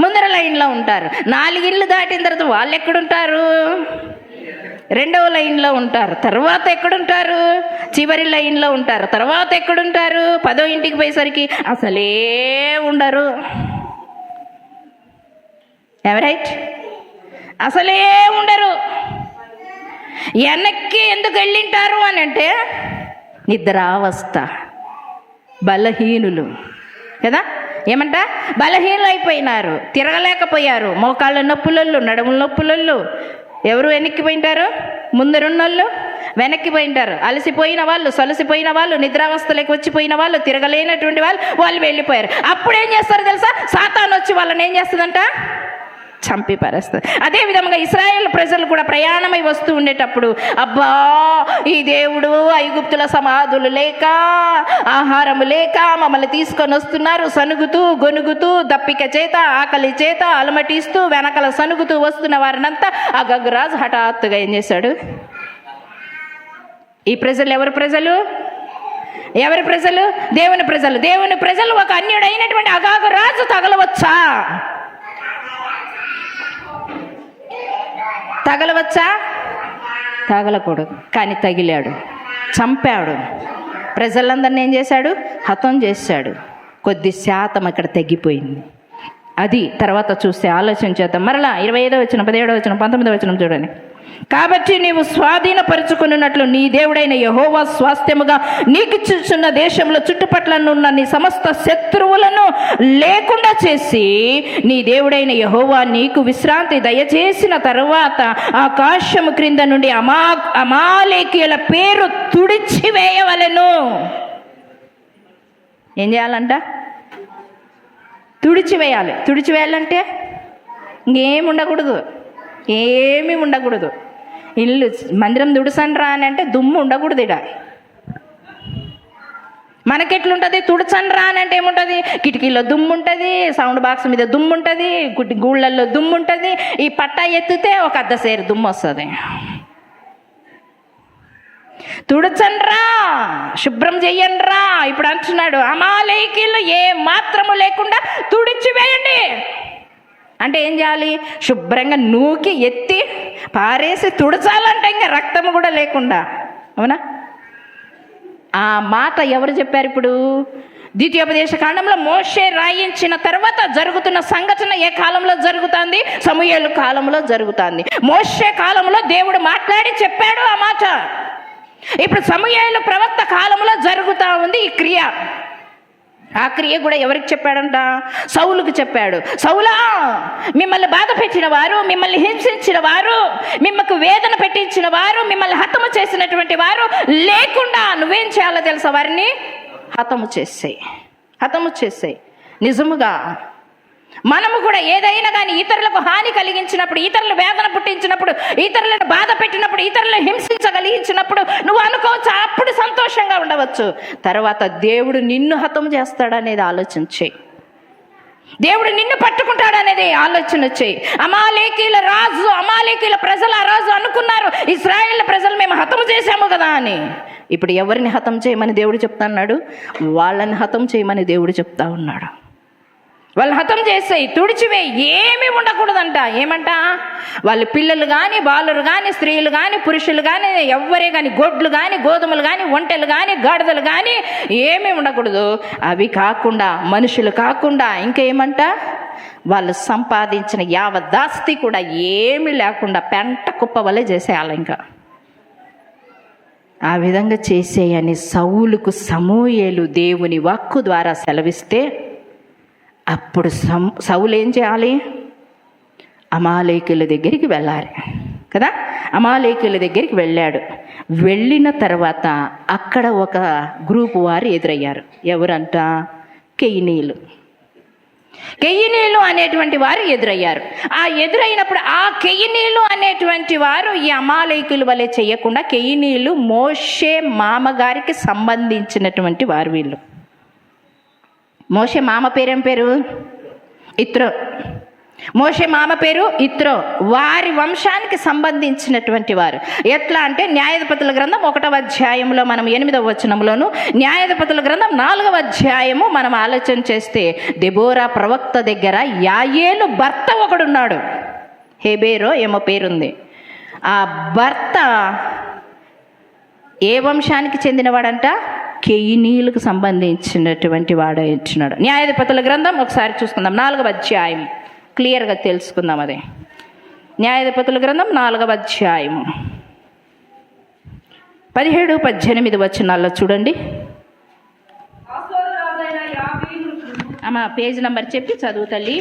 Speaker 1: ముందర లైన్లో ఉంటారు. 4 ఇళ్ళు దాటిన తర్వాత వాళ్ళు ఎక్కడుంటారు? 2వ లైన్లో ఉంటారు. తర్వాత ఎక్కడుంటారు? చివరి లైన్లో ఉంటారు. తర్వాత ఎక్కడుంటారు? 10వ ఇంటికి పోయేసరికి అసలే ఉండరు. ఎవరైట్? అసలే ఉండరు. వెనక్కి ఎందుకు వెళ్ళింటారు అని అంటే నిద్రావస్థ, బలహీనులు కదా. ఏమంట? బలహీనులు అయిపోయినారు, తిరగలేకపోయారు, మోకాళ్ళ నొప్పులళ్ళు, నడుముల నొప్పులళ్ళు. ఎవరు వెనక్కి పోయింటారు? ముందరున్నోళ్ళు వెనక్కి పోయింటారు. అలసిపోయిన వాళ్ళు, సొలసిపోయిన వాళ్ళు, నిద్రావస్థలోకి వచ్చిపోయిన వాళ్ళు, తిరగలేనటువంటి వాళ్ళు వెళ్ళిపోయారు. అప్పుడు ఏం చేస్తారు తెలుసా? సాతాను వచ్చి వాళ్ళని ఏం చేస్తుందంట? చంపి పారేస్తుంది. అదే విధంగా ఇశ్రాయేలు ప్రజలు కూడా ప్రయాణమై వస్తూ ఉండేటప్పుడు, అబ్బా ఈ దేవుడు ఐగుప్తుల సమాధులు లేక, ఆహారము లేక మమ్మల్ని తీసుకొని వస్తున్నారు, సనుగుతూ గొనుగుతూ దప్పిక చేత, ఆకలి చేత అలమటిస్తూ వెనకల సనుగుతూ వస్తున్న వారినంతా అగగు రాజు హఠాత్తుగా ఏం చేశాడు? ఈ ప్రజలు ఎవరి ప్రజలు? దేవుని ప్రజలు. ఒక అన్యుడైనటువంటి అగగు రాజు తగలవచ్చా? తగలకూడదు. కానీ తగిలాడు, చంపాడు. ప్రజలందరినీ ఏం చేశాడు? హతం చేశాడు. కొద్ది శాతం అక్కడ తగ్గిపోయింది. అది తర్వాత చూస్తే ఆలోచన చేద్దాం. మరలా 25వ వచనం, 17వ వచనం, 19వ వచనం చూడండి. కాబట్టి నీవు స్వాధీనపరుచుకున్నట్లు నీ దేవుడైన యెహోవా స్వాస్థ్యముగా నీకు చూచున్న దేశంలో చుట్టుపట్లనున్న నీ సమస్త శత్రువులను లేకుండా చేసి, నీ దేవుడైన యెహోవా నీకు విశ్రాంతి దయచేసిన తరువాత ఆకాశము క్రింద నుండి అమాలేకీయుల పేరు తుడిచివేయవలెను. ఏం చేయాలంట? తుడిచివేయాలంటే ఇంకేమి ఉండకూడదు. ఇల్లు మందిరం తుడిసండ్రా అని అంటే దుమ్ము ఉండకూడదు. ఇడ మనకెట్లుంటుంది? తుడిచండ్రా అని అంటే ఏముంటుంది? కిటికీలో దుమ్ము ఉంటుంది, సౌండ్ బాక్స్ మీద దుమ్ము ఉంటుంది, గూళ్ళల్లో దుమ్ము ఉంటుంది. ఈ పట్టా ఎత్తితే ఒక అర్ధసేరు దుమ్ము వస్తుంది. తుడచండ్రా, శుభ్రం చెయ్యండ్రా. ఇప్పుడు అంటున్నాడు అమాలేకీయులు ఏ మాత్రము లేకుండా తుడిచివేయండి. అంటే ఏం చేయాలి? శుభ్రంగా నూకి ఎత్తి పారేసి తుడచాలంటే ఇంకా రక్తము కూడా లేకుండా. అవునా? ఆ మాట ఎవరు చెప్పారు? ఇప్పుడు ద్వితీయోపదేశ కాండంలో మోషే రాయించిన తర్వాత జరుగుతున్న సంఘటన ఏ కాలంలో జరుగుతుంది? సమూయేలు కాలంలో జరుగుతుంది. మోషే కాలంలో దేవుడు మాట్లాడి చెప్పాడు ఆ మాట. ఇప్పుడు సమూయేలు ప్రవక్త కాలంలో జరుగుతూ ఉంది ఈ క్రియ. ఆ క్రియ కూడా ఎవరికి చెప్పాడంట? సౌలుకు చెప్పాడు. సౌలా, మిమ్మల్ని బాధ పెట్టిన వారు, మిమ్మల్ని హింసించిన వారు, మిమ్మకు వేదన పెట్టించిన వారు, మిమ్మల్ని హతము చేసినటువంటి వారు లేకుండా నువ్వేం చేయాలో తెలుసా? వారిని హతము చేసేయి. నిజముగా మనము కూడా ఏదైనా కానీ ఇతరులకు హాని కలిగించినప్పుడు, ఇతరులు వేదన పుట్టించినప్పుడు, ఇతరులను బాధ పెట్టినప్పుడు, ఇతరులను హింసించగలిగించినప్పుడు నువ్వు అనుకోవచ్చు, అప్పుడు సంతోషంగా ఉండవచ్చు. తర్వాత దేవుడు నిన్ను హతం చేస్తాడనేది ఆలోచన చేయి. దేవుడు నిన్ను పట్టుకుంటాడనేది ఆలోచన చేయి. అమాలేకీయుల ప్రజలు ఆ రోజు అనుకున్నారు, ఇశ్రాయేల్ ప్రజలు మేము హతము చేశాము కదా అని. ఇప్పుడు ఎవరిని హతం చేయమని దేవుడు చెప్తా ఉన్నాడు? వాళ్ళని హతం చేయమని దేవుడు చెప్తా ఉన్నాడు. వాళ్ళు హతం చేసేయి, తుడిచివేయి, ఏమీ ఉండకూడదంట. ఏమంట? వాళ్ళ పిల్లలు కానీ, బాలురు కానీ, స్త్రీలు కానీ, పురుషులు కానీ, ఎవ్వరే కానీ, గొడ్లు కానీ, గోధుమలు కానీ, ఒంటెలు కానీ, గాడిదలు కానీ ఏమీ ఉండకూడదు. అవి కాకుండా, మనుషులు కాకుండా ఇంకేమంట? వాళ్ళు సంపాదించిన యావదాస్తి కూడా ఏమీ లేకుండా పెంట కుప్ప వలె చేసేయాలి. ఇంకా ఆ విధంగా చేసేయని సౌలుకు సమూయేలు దేవుని వాక్కు ద్వారా సెలవిస్తే, అప్పుడు సౌలు ఏం చేయాలి? అమాలేకుల దగ్గరికి వెళ్ళాలి కదా. అమాలేకుల దగ్గరికి వెళ్ళాడు. వెళ్ళిన తర్వాత అక్కడ ఒక గ్రూపు వారు ఎదురయ్యారు. ఎవరంట? కెయినీలు. కెయినీలు అనేటువంటి వారు ఎదురయ్యారు. ఆ ఎదురైనప్పుడు ఆ కెయినీలు అనేటువంటి వారు ఈ అమాలేకుల వలె చేయకుండా, కెయినీలు మోషే మామగారికి సంబంధించినటువంటి వారు. వీళ్ళు మోషే మామ పేరేం పేరు? ఇత్రో. మోషే మామ పేరు ఇత్రో. వారి వంశానికి సంబంధించినటువంటి వారు. ఎట్లా అంటే న్యాయాధిపతుల గ్రంథం 1వ అధ్యాయంలో మనం 8వ వచనంలోను, న్యాయాధిపతుల గ్రంథం 4వ అధ్యాయము మనం ఆలోచన చేస్తే, దెబోరా ప్రవక్త దగ్గర యాయేలు భర్త ఒకడున్నాడు. హెబేరో ఏమో పేరుంది. ఆ భర్త ఏ వంశానికి చెందినవాడంట? కెయినీలకు సంబంధించినటువంటి వాడు ఇచ్చినాడు. న్యాయాధిపతుల గ్రంథం ఒకసారి చూసుకుందాం, 4వ అధ్యాయం, క్లియర్గా తెలుసుకుందాం. అదే న్యాయాధిపతుల గ్రంథం 4వ అధ్యాయము 17-18 వచనాల్లో చూడండి. అమ్మ పేజ్ నెంబర్ చెప్పి చదువు తల్లి.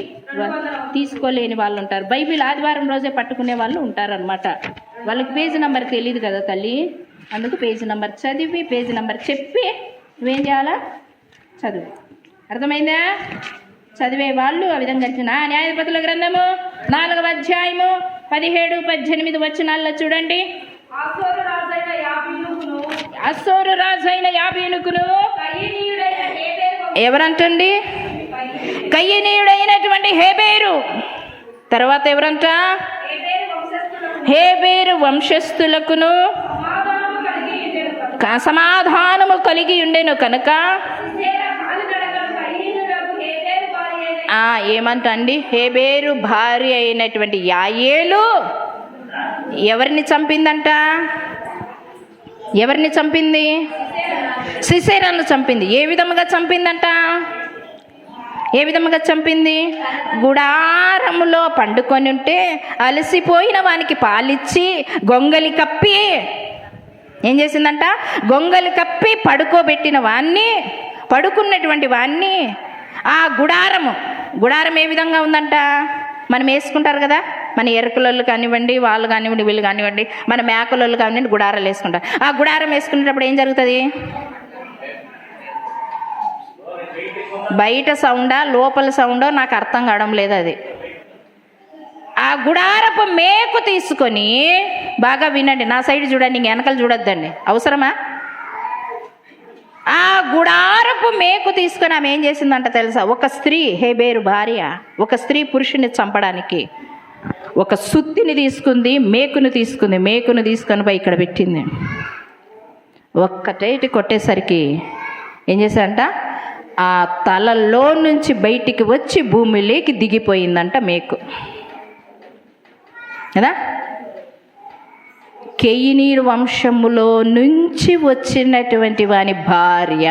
Speaker 1: తీసుకోలేని వాళ్ళు ఉంటారు, బైబిల్ ఆదివారం రోజే పట్టుకునే వాళ్ళు ఉంటారనమాట. వాళ్ళకి పేజ్ నెంబర్ తెలియదు కదా తల్లి, అందుకు పేజీ నెంబర్ చదివి పేజీ నెంబర్ చెప్పి నువ్వేం చేయాలా? చదువు. అర్థమైందా? చదివే వాళ్ళు ఆ విధంగా న్యాయాధిపతుల గ్రంథము 4వ అధ్యాయము 17-18 వచనాల్లో చూడండి. అసోరు రాజైన యాబీనుకును ఎవరంటండి? కయీనీయుడైనటువంటి హెబెరు. తర్వాత ఎవరంట? హెబెరు వంశస్థులకును సమాధానము కలిగి ఉండెను కనుక ఏమంటండి? హెబెరు భార్య అయినటువంటి యాయేలు ఎవరిని చంపిందంట? ఎవరిని చంపింది? సిసెరాను చంపింది. ఏ విధముగా చంపిందంట? ఏ విధముగా చంపింది? గుడారములో పండుకొని ఉంటే అలసిపోయిన వానికి పాలిచ్చి గొంగలి కప్పి ఏం చేసిందంట? గొంగలి కప్పి పడుకోబెట్టిన వాణ్ణి, పడుకున్నటువంటి వాణ్ణి ఆ గుడారం ఏ విధంగా ఉందంట? మనం వేసుకుంటారు కదా, మన ఎరుకలోళ్ళు కానివ్వండి, వాళ్ళు కానివ్వండి, వీళ్ళు కానివ్వండి, మన మేకలోళ్ళు కానివ్వండి, గుడారాలు వేసుకుంటారు. ఆ గుడారం వేసుకునేటప్పుడు ఏం జరుగుతుంది? బయట సౌండా లోపల సౌండో నాకు అర్థం కావడం లేదు. అది ఆ గుడారపు మేకు తీసుకొని, బాగా వినండి, నా సైడ్ చూడండి, ఇంక వెనకాల చూడొద్దండి, అవసరమా? ఆ గుడారపు మేకు తీసుకొని ఆమె ఏం చేసిందంట తెలుసా? ఒక స్త్రీ, హెబెరు భార్య, ఒక స్త్రీ పురుషుని చంపడానికి ఒక సుత్తిని తీసుకుంది, మేకును తీసుకొని పోయి ఇక్కడ పెట్టింది. ఒక్కటేటి కొట్టేసరికి ఏం చేశారంట? ఆ తలలో నుంచి బయటికి వచ్చి భూమిలోకి దిగిపోయిందంట మేకు కదా. కెయినీరు వంశములో నుంచి వచ్చినటువంటి వాని భార్య.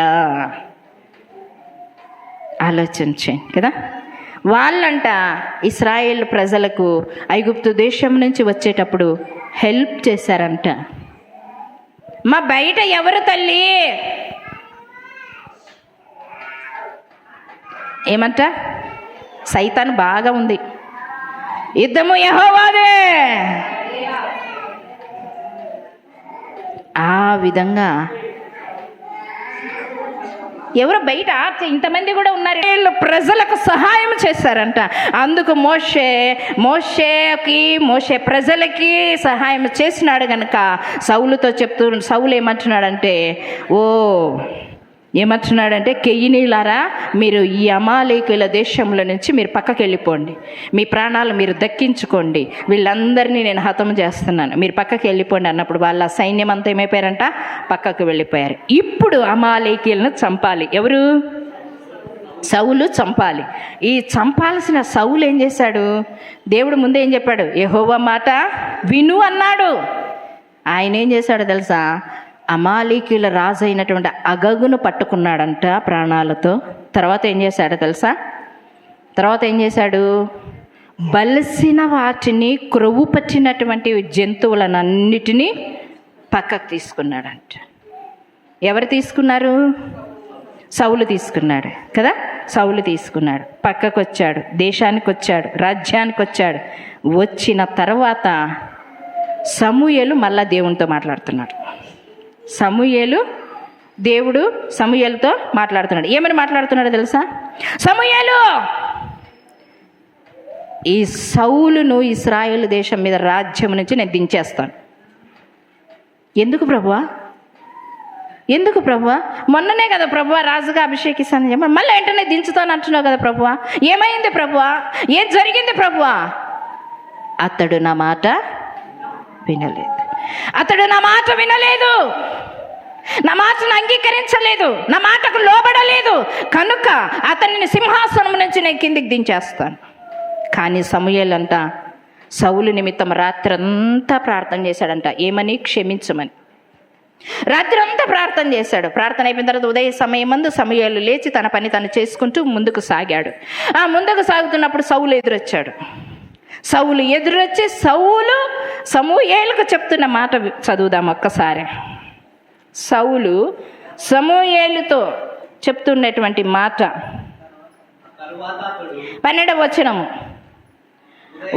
Speaker 1: ఆలోచించండి కదా. వాళ్ళంట ఇశ్రాయేల్ ప్రజలకు ఐగుప్తు దేశం నుంచి వచ్చేటప్పుడు హెల్ప్ చేశారంట. మా బయట ఎవరు తల్లి? ఏమంట? సైతాను బాగా ఉంది. యుద్ధము యెహోవాదే. ఆ విధంగా ఎవరు బయట ఇంతమంది కూడా ఉన్నారు, వీళ్ళు ప్రజలకు సహాయం చేశారంట. అందుకు మోషే ప్రజలకి సహాయం చేసినాడు కనుక సౌలుతో సౌలు ఏమంటున్నాడంటే, కెయినీలారా, మీరు ఈ అమాలేకుల దేశంలో నుంచి మీరు పక్కకి వెళ్ళిపోండి, మీ ప్రాణాలు మీరు దక్కించుకోండి, వీళ్ళందరినీ నేను హతం చేస్తున్నాను, మీరు పక్కకి వెళ్ళిపోండి అన్నప్పుడు వాళ్ళ సైన్యం అంతా ఏమైపోయారంట? పక్కకు వెళ్ళిపోయారు. ఇప్పుడు అమాలేకులను చంపాలి. ఎవరు? సౌలు చంపాలి. ఈ చంపాల్సిన సౌలు ఏం చేశాడు? దేవుడు ముందే ఏం చెప్పాడు? యెహోవా మాట విను అన్నాడు. ఆయన ఏం చేశాడు తెలుసా? అమాలీకీయుల రాజు అయినటువంటి అగగును పట్టుకున్నాడంట ప్రాణాలతో. తర్వాత ఏం చేశాడు తెలుసా? తర్వాత ఏం చేశాడు? బలిసిన వాటిని, క్రొవ్వు పట్టినటువంటి జంతువులనన్నిటినీ పక్కకు తీసుకున్నాడంట. ఎవరు తీసుకున్నారు? సౌలు తీసుకున్నాడు కదా. సౌలు తీసుకున్నాడు, పక్కకు వచ్చాడు, దేశానికి వచ్చాడు, రాజ్యానికి వచ్చాడు. వచ్చిన తర్వాత సమూయేలు మళ్ళా దేవునితో మాట్లాడుతున్నాడు. దేవుడు సమూయేలుతో మాట్లాడుతున్నాడు. ఏమని మాట్లాడుతున్నాడో తెలుసా? సమూయేలు, ఈ సౌలును ఇశ్రాయేలు దేశం మీద రాజ్యం నుంచి నేను దించేస్తాను. ఎందుకు ప్రభువా? ఎందుకు ప్రభువా? మొన్ననే కదా ప్రభువా రాజుగా అభిషేకిస్తానని చెప్పి మళ్ళీ వెంటనే దించుతాను అంటున్నావు కదా ప్రభువా? ఏమైంది ప్రభువా? ఏం జరిగింది ప్రభువా? అతడు నా మాట వినలేదు. నా మాటను అంగీకరించలేదు, నా మాటకు లోబడలేదు. కనుక అతనిని సింహాసనం నుంచి నేను కిందికి దించేస్తాను. కానీ సమూయేలు అంట సౌలు నిమిత్తం రాత్రంతా ప్రార్థన చేశాడంట. ఏమని? క్షమించమని. రాత్రి అంతా ప్రార్థన చేశాడు. ప్రార్థన అయిపోయిన తర్వాత ఉదయ సమయమందు సమూయేలు లేచి తన పని తను చేసుకుంటూ ముందుకు సాగాడు. ముందుకు సాగుతున్నప్పుడు సౌలు ఎదురొచ్చాడు. సమూయేలుకు చెప్తున్న మాట చదువుదాం ఒక్కసారి. సౌలు సమూయేలుతో చెప్తున్నటువంటి మాట 12వ వచనము.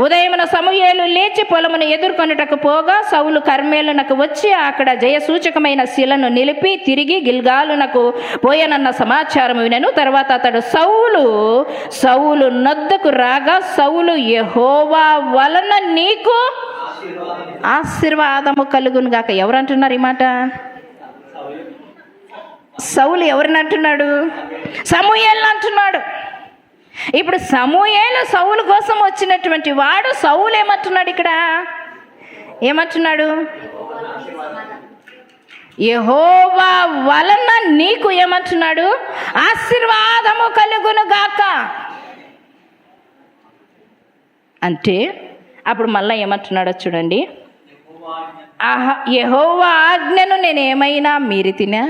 Speaker 1: ఉదయమున సమూయేలు లేచి పొలమును ఎదుర్కొనుటకు పోగా సౌలు కర్మేలునకు వచ్చి అక్కడ జయసూచకమైన శిలను నిలిపి తిరిగి గిల్గాలునకు పోయనన్న సమాచారం వినెను. తర్వాత అతడు సౌలు నొద్దకు రాగా, సౌలు యెహోవా వలన నీకు ఆశీర్వాదము కలుగును గాక. ఎవరంటున్నారు ఈ మాట? సౌలు ఎవరిని అంటున్నాడు? సమూయేలుని అంటున్నాడు. ఇప్పుడు సమూయేలు సౌలు కోసం వచ్చినటువంటి వాడు. సౌలు ఏమంటున్నాడు ఇక్కడ? ఏమంటున్నాడు? యెహోవా వలన నీకు ఏమంటున్నాడు? ఆశీర్వాదము కలుగును గాక. అంటే అప్పుడు మళ్ళీ ఏమంటున్నాడో చూడండి. యెహోవా ఆజ్ఞను నేను ఏమైనా మీరితినా?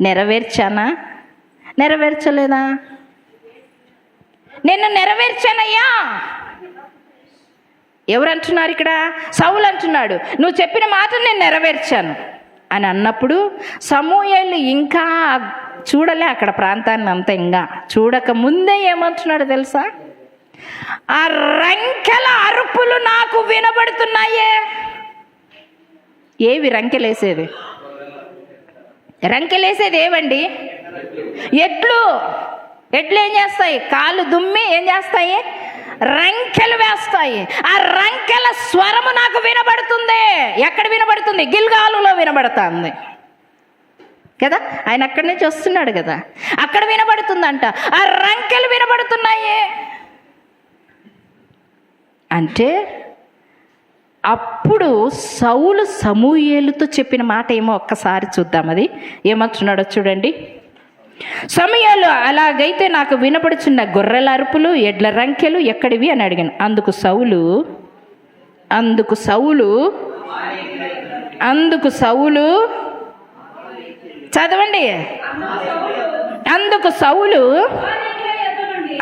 Speaker 1: నెరవేర్చానా? నెరవేర్చలేదా? నేను నెరవేర్చానయ్యా. ఎవరంటున్నారు ఇక్కడ? సౌలు అంటున్నాడు, నువ్వు చెప్పిన మాట నేను నెరవేర్చాను అని అన్నప్పుడు సమూయేలు ఇంకా చూడలే అక్కడ ప్రాంతాన్ని అంతా. ఇంకా చూడక ముందే ఏమంటున్నాడు తెలుసా? ఆ రంకెల అరుపులు నాకు వినబడుతున్నాయే. ఏవి రంకెలేసేది? రంకెలేసేది ఏవండి? ఎడ్లు ఏం చేస్తాయి? కాలు దుమ్మి ఏం చేస్తాయి? రంకెలు వేస్తాయి. ఆ రంకెల స్వరము నాకు వినబడుతుంది. ఎక్కడ వినబడుతుంది? గిల్గాలులో వినబడుతుంది కదా. ఆయన అక్కడి నుంచి వస్తున్నాడు కదా, అక్కడ వినబడుతుందంట. ఆ రంకెలు వినబడుతున్నాయి అంటే అప్పుడు సౌలు సమూయేలుతో చెప్పిన మాట ఏమో ఒక్కసారి చూద్దాం. అది ఏమంటున్నాడో చూడండి. సమూయేలు, అలాగైతే నాకు వినపడుచున్న గొర్రెల అరుపులు, ఎడ్ల రంకెలు ఎక్కడివి అని అడిగాను. అందుకు సౌలు చదవండి. అందుకు సౌలు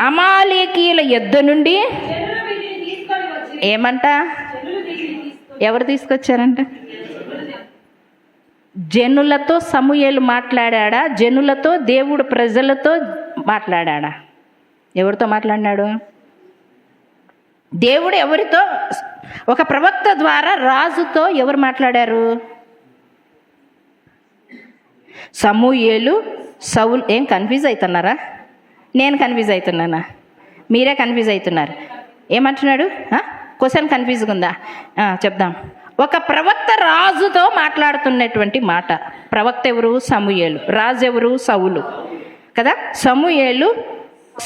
Speaker 1: అమాలేకీయుల యుద్ధ నుండి ఏమంట? ఎవరు తీసుకొచ్చారంట? జనులతో సమూయేలు మాట్లాడా? జనులతో, దేవుడు ప్రజలతో మాట్లాడా? ఎవరితో మాట్లాడినాడు? దేవుడు ఎవరితో? ఒక ప్రవక్త ద్వారా రాజుతో ఎవరు మాట్లాడారు? సమూయేలు, సౌలు. ఏం కన్ఫ్యూజ్ అవుతున్నారా? నేను కన్ఫ్యూజ్ అవుతున్నానా? మీరే కన్ఫ్యూజ్ అవుతున్నారు. ఏమంటున్నాడు? క్వశ్చన్ కన్ఫ్యూజ్గా ఉందా? చెప్దాం. ఒక ప్రవక్త రాజుతో మాట్లాడుతున్నటువంటి మాట. ప్రవక్త ఎవరు? సమూయేలు. రాజు ఎవరు? సౌలు కదా. సమూయేలు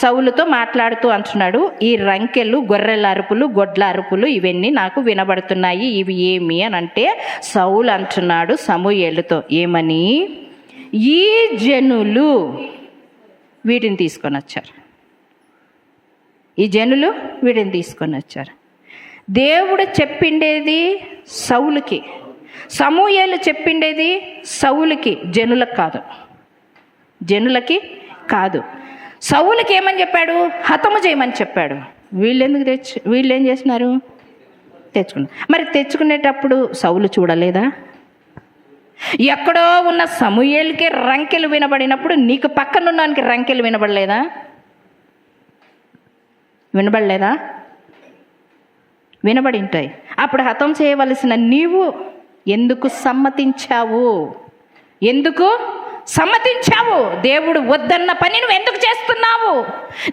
Speaker 1: సౌలుతో మాట్లాడుతూ అంటున్నాడు, ఈ రంకెలు, గొర్రెల అరుపులు, గొడ్ల అరుపులు ఇవన్నీ నాకు వినబడుతున్నాయి. ఇవి ఏమి అని అంటే సౌలు అంటున్నాడు సమూయేలుతో ఏమని? ఈ జనులు వీటిని తీసుకొని వచ్చారు. ఈ జనులు వీటిని తీసుకొని వచ్చారు. దేవుడు చెప్పిండేది సౌలుకి, సమూయేలు చెప్పిండేది సౌలుకి, జనులకు కాదు. జనులకి కాదు. సౌలుకి ఏమని చెప్పాడు? హతము చేయమని చెప్పాడు. వీళ్ళు ఏం చేసినారు? తెచ్చుకున్నారు. మరి తెచ్చుకునేటప్పుడు సౌలు చూడలేదా? ఎక్కడో ఉన్న సమూయేలుకి రంకెలు వినబడినప్పుడు నీకు పక్కనున్నానికి రంకెలు వినబడలేదా? వినబడలేదా? వినబడి ఉంటాయి. అప్పుడు హతం చేయవలసిన నీవు ఎందుకు సమ్మతించావు? ఎందుకు సమ్మతించావు? దేవుడు వద్దన్న పని నువ్వు ఎందుకు చేస్తున్నావు?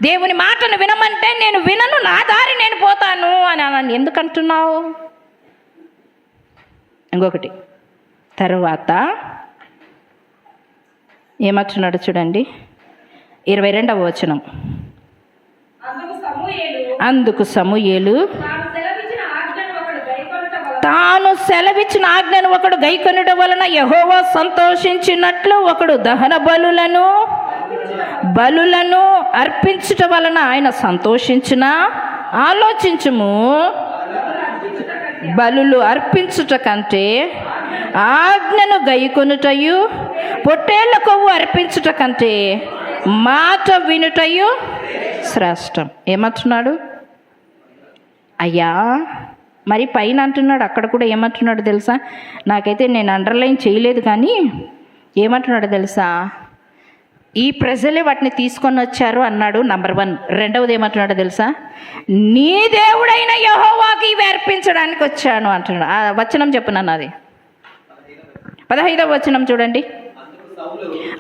Speaker 1: దేవుని మాటను వినమంటే నేను వినను, నా దారి నేను పోతాను అని ఎందుకు అంటున్నావు? ఇంకొకటి, తర్వాత ఏమంటున్నాడు చూడండి, 22వ వచనం. అందుకు సమూయేలు తాను సెలవిచ్చిన ఆజ్ఞను ఒకడు గైకొనుట వలన యెహోవా సంతోషించినట్లు ఒకడు దహన బలులను అర్పించుట వలన ఆయన సంతోషించిన. ఆలోచించుము, బలులు అర్పించుట కంటే ఆజ్ఞను గైకొనుటయు పొట్టేళ్ల కొవ్వు అర్పించుట కంటే మాట వినుటయు శ్రేష్టం. ఏమంటున్నాడు? అయ్యా, మరి పైన అంటున్నాడు, అక్కడ కూడా ఏమంటున్నాడు తెలుసా? నాకైతే నేను అండర్లైన్ చేయలేదు, కానీ ఏమంటున్నాడు తెలుసా? ఈ ప్రజలే వాటిని తీసుకొని వచ్చారు అన్నాడు, నంబర్ 1. రెండవది ఏమంటున్నాడు తెలుసా? నీ దేవుడైన యెహోవాకి ఇవి అర్పించడానికి వచ్చాను అంటున్నాడు. ఆ వచనం చెప్పునన్న, అది 15వ వచనం చూడండి.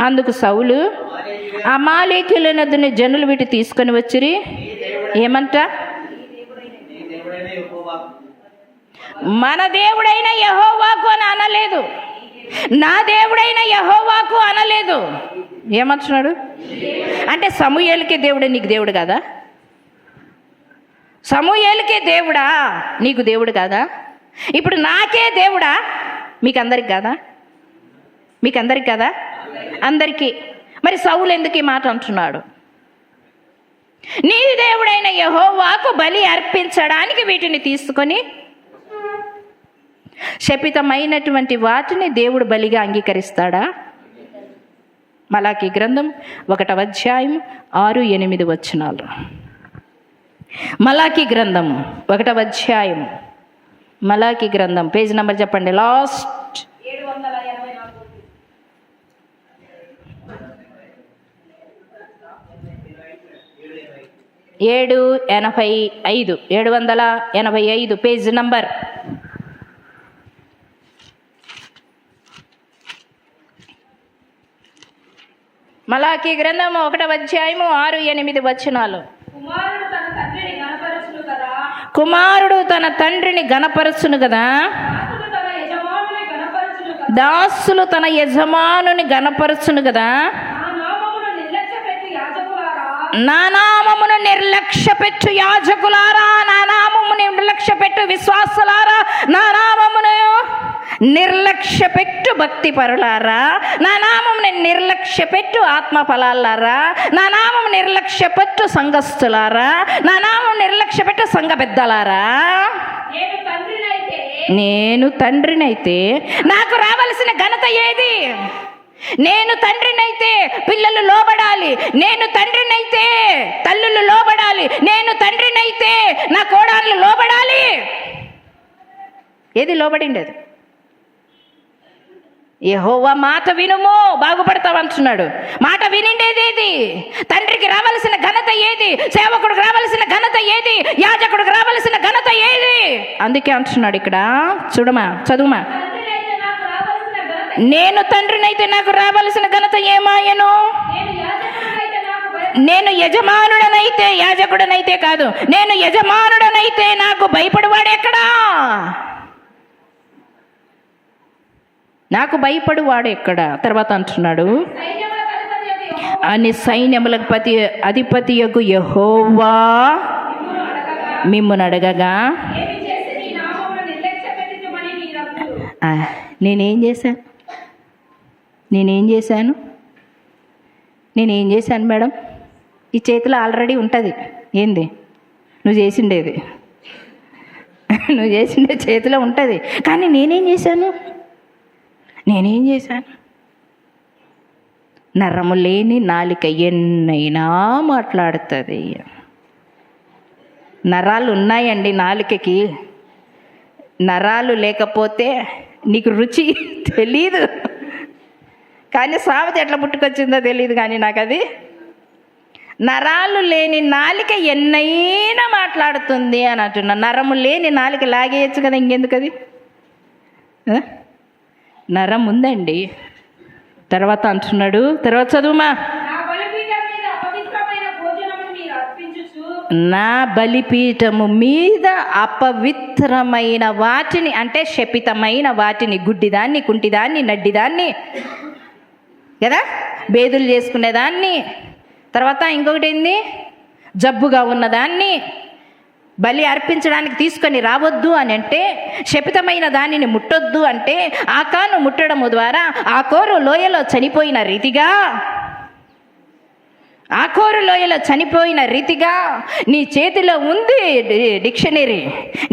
Speaker 1: అందుకు సౌలు అమాలేకీయుల నద్దుని జనులు వీటి తీసుకొని వచ్చిరి. ఏమంట? మన దేవుడైన యెహోవాకు అని అనలేదు, నా దేవుడైన యెహోవాకు అనలేదు. ఏమంటున్నాడు అంటే, సమూయేలుకే దేవుడే నీకు దేవుడు కాదా? సమూయేలుకే దేవుడా నీకు దేవుడు కాదా? ఇప్పుడు నాకే దేవుడా? మీకందరికి కాదా? మీకందరికి కదా? అందరికీ. మరి సౌలు ఎందుకు ఈ మాట అంటున్నాడు? నీ దేవుడైన యెహోవాకు బలి అర్పించడానికి వీటిని తీసుకొని, శపితమైనటువంటి వాటిని దేవుడు బలిగా అంగీకరిస్తాడా? మలాకీ గ్రంథం 1వ అధ్యాయం 6-8 వచనాలు. మలాకీ గ్రంథం 1వ అధ్యాయం, మలాకీ గ్రంథం పేజ్ నెంబర్ చెప్పండి. Last 785 page number. మలాకీ గ్రంథం 1వ అధ్యాయం 6-8 వచనాలు. కుమారుడు తన తండ్రిని గణపరచును కదా, దాసులు తన యజమానుని గణపరచును కదా. నా నామమును నిర్లక్ష్యపెట్టు యాజకులారా, నా నామమును నిర్లక్ష్యపెట్టు విశ్వాసులారా, నా నామమును నిర్లక్ష్యపెట్టు భక్తి పరులారా, నా నామమును నిర్లక్ష్యపెట్టు ఆత్మ ఫలాలారా, నా నామము నిర్లక్ష్యపెట్టు సంఘస్థులారా, నా నామం నిర్లక్ష్యపెట్టు సంఘ పెద్దలారా. నేను తండ్రినైతే నాకు రావలసిన ఘనత ఏది? నేను తండ్రినైతే పిల్లలు లోబడాలి, నేను తండ్రినైతే తల్లులు లోబడాలి, నేను తండ్రినైతే నా కోడళ్ళు లోబడాలి. ఏది లోబడిండేది? యెహోవా మాట వినుము బాగుపడతావు అంటున్నాడు. మాట వినిండేది ఏది? తండ్రికి రావలసిన ఘనత ఏది? సేవకుడికి రావలసిన ఘనత ఏది? యాజకుడికి రావలసిన ఘనత ఏది? అందుకే అంటున్నాడు ఇక్కడ, చూడమా, చదువుమా. నేను తండ్రినైతే నాకు రావలసిన ఘనత ఏమాయను? నేను యజమానుడనైతే, యాజకుడనైతే కాదు, నేను యజమానుడనైతే నాకు భయపడువాడెక్కడా? నాకు భయపడువాడు ఎక్కడ? తర్వాత అంటున్నాడు, అని సైన్యములకు అధిపతి యొగు యెహోవా మిమ్మును అడగగా నేనేం చేశాను? నేనేం చేశాను మేడం? ఈ చేతిలో ఆల్రెడీ ఉంటుంది. ఏంది నువ్వు చేసిండేది? నువ్వు చేసిండే చేతిలో ఉంటుంది. కానీ నేనేం చేశాను? నరము లేని నాలిక ఎన్నైనా మాట్లాడుతుంది. నరాలు ఉన్నాయండి నాలుకకి. నరాలు లేకపోతే నీకు రుచి తెలీదు. కానీ సామెత ఎట్లా పుట్టుకొచ్చిందో తెలియదు కానీ నాకు అది. నరాలు లేని నాలిక ఎన్నైనా మాట్లాడుతుంది అని అంటున్నా. నరము లేని నాలిక లాగేయచ్చు కదా, ఇంకెందుకు అది? నరం ఉందండి. తర్వాత అంటున్నాడు, తర్వాత చదువుమా. నా బలిపీఠము మీద అపవిత్రమైన వాటిని, అంటే శపితమైన వాటిని, గుడ్డిదాన్ని, కుంటిదాన్ని, నడ్డిదాన్ని కదా, బేదులు చేసుకునేదాన్ని, తర్వాత ఇంకొకటి ఏంది, జబ్బుగా ఉన్నదాన్ని బలి అర్పించడానికి తీసుకొని రావద్దు అని అంటే, శపితమైన దానిని ముట్టొద్దు అంటే, ఆకాను ముట్టడము ద్వారా ఆకోరు లోయలో చనిపోయిన రీతిగా, ఆకోరు లోయలో చనిపోయిన రీతిగా నీ చేతిలో ఉంది డిక్షనరీ,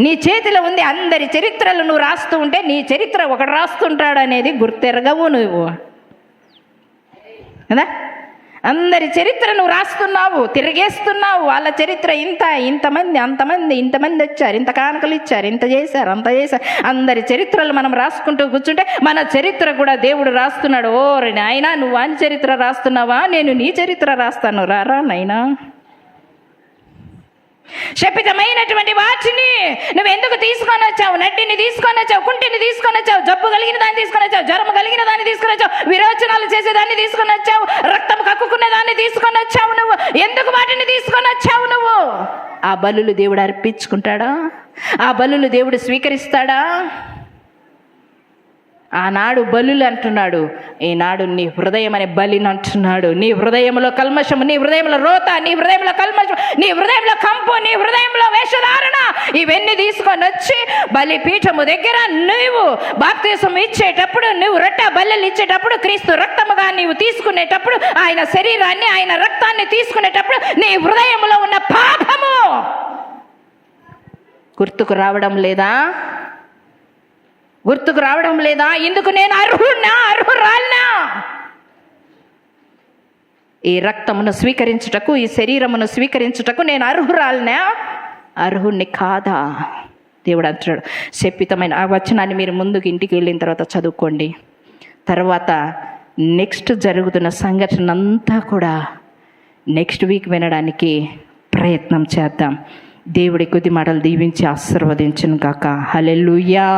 Speaker 1: నీ చేతిలో ఉంది. అందరి చరిత్రలు నువ్వు రాస్తూ ఉంటే నీ చరిత్ర ఒకడు రాస్తుంటాడు అనేది గుర్తెరగవు నువ్వు కదా. అందరి చరిత్ర నువ్వు రాస్తున్నావు, తిరిగేస్తున్నావు. వాళ్ళ చరిత్ర ఇంతమంది, ఇంతమంది వచ్చారు, ఇంత కానుకలు ఇచ్చారు, ఇంత చేశారు, అంత చేశారు. అందరి చరిత్రలు మనం రాసుకుంటూ కూర్చుంటే మన చరిత్ర కూడా దేవుడు రాస్తున్నాడు. ఓ నాయనా, నువ్వు వాని చరిత్ర రాస్తున్నావా? నేను నీ చరిత్ర రాస్తాను, రారా నాయనా. శపితమైనటువంటి వాటిని నువ్వు ఎందుకు తీసుకొని వచ్చావు? నడ్డిని తీసుకొని వచ్చావు, కుంటిని తీసుకొని వచ్చావు, జబ్బు కలిగిన దాన్ని తీసుకొని వచ్చావు, జ్వరం కలిగిన దాన్ని తీసుకొని వచ్చావు, విరోచనాలు చేసేదాన్ని తీసుకొని వచ్చావు, రక్తం కక్కుకునే దాన్ని తీసుకొని వచ్చావు. నువ్వు ఎందుకు వాటిని తీసుకొని వచ్చావు? నువ్వు ఆ బలులు దేవుడు అర్పించుకుంటాడా? ఆ బలులు దేవుడు స్వీకరిస్తాడా? ఆనాడు బలులు అంటున్నాడు, ఈనాడు నీ హృదయం అనే బలిని అంటున్నాడు. నీ హృదయంలో కల్మషము, నీ హృదయంలో రోత, నీ హృదయంలో కల్మషం, నీ హృదయంలో కంపు, నీ హృదయంలో వేషధారణ, ఇవన్నీ తీసుకొని వచ్చి బలిపీఠము దగ్గర నువ్వు బాప్తిసం ఇచ్చేటప్పుడు, నువ్వు రొట్టె బల్లెలు ఇచ్చేటప్పుడు, క్రీస్తు రక్తముగా నీవు తీసుకునేటప్పుడు, ఆయన శరీరాన్ని, ఆయన రక్తాన్ని తీసుకునేటప్పుడు నీ హృదయంలో ఉన్న పాపము గుర్తుకు రావడం లేదా? గుర్తుకు రావడం లేదా? ఇందుకు నేను అర్హురాలినా? ఈ రక్తమును స్వీకరించుటకు, ఈ శరీరమును స్వీకరించుటకు నేను అర్హురాలినా? అర్హుణ్ణి కాదా? దేవుడు అంటున్నాడు. శపితమైన ఆ వచనాన్ని మీరు ముందుకు ఇంటికి వెళ్ళిన తర్వాత చదువుకోండి. తర్వాత నెక్స్ట్ జరుగుతున్న సంఘటన అంతా కూడా నెక్స్ట్ వీక్ వినడానికి ప్రయత్నం చేద్దాం. దేవుడి కొద్ది మాటలు దీవించి ఆశీర్వదించును గాక. హల్లెలూయా.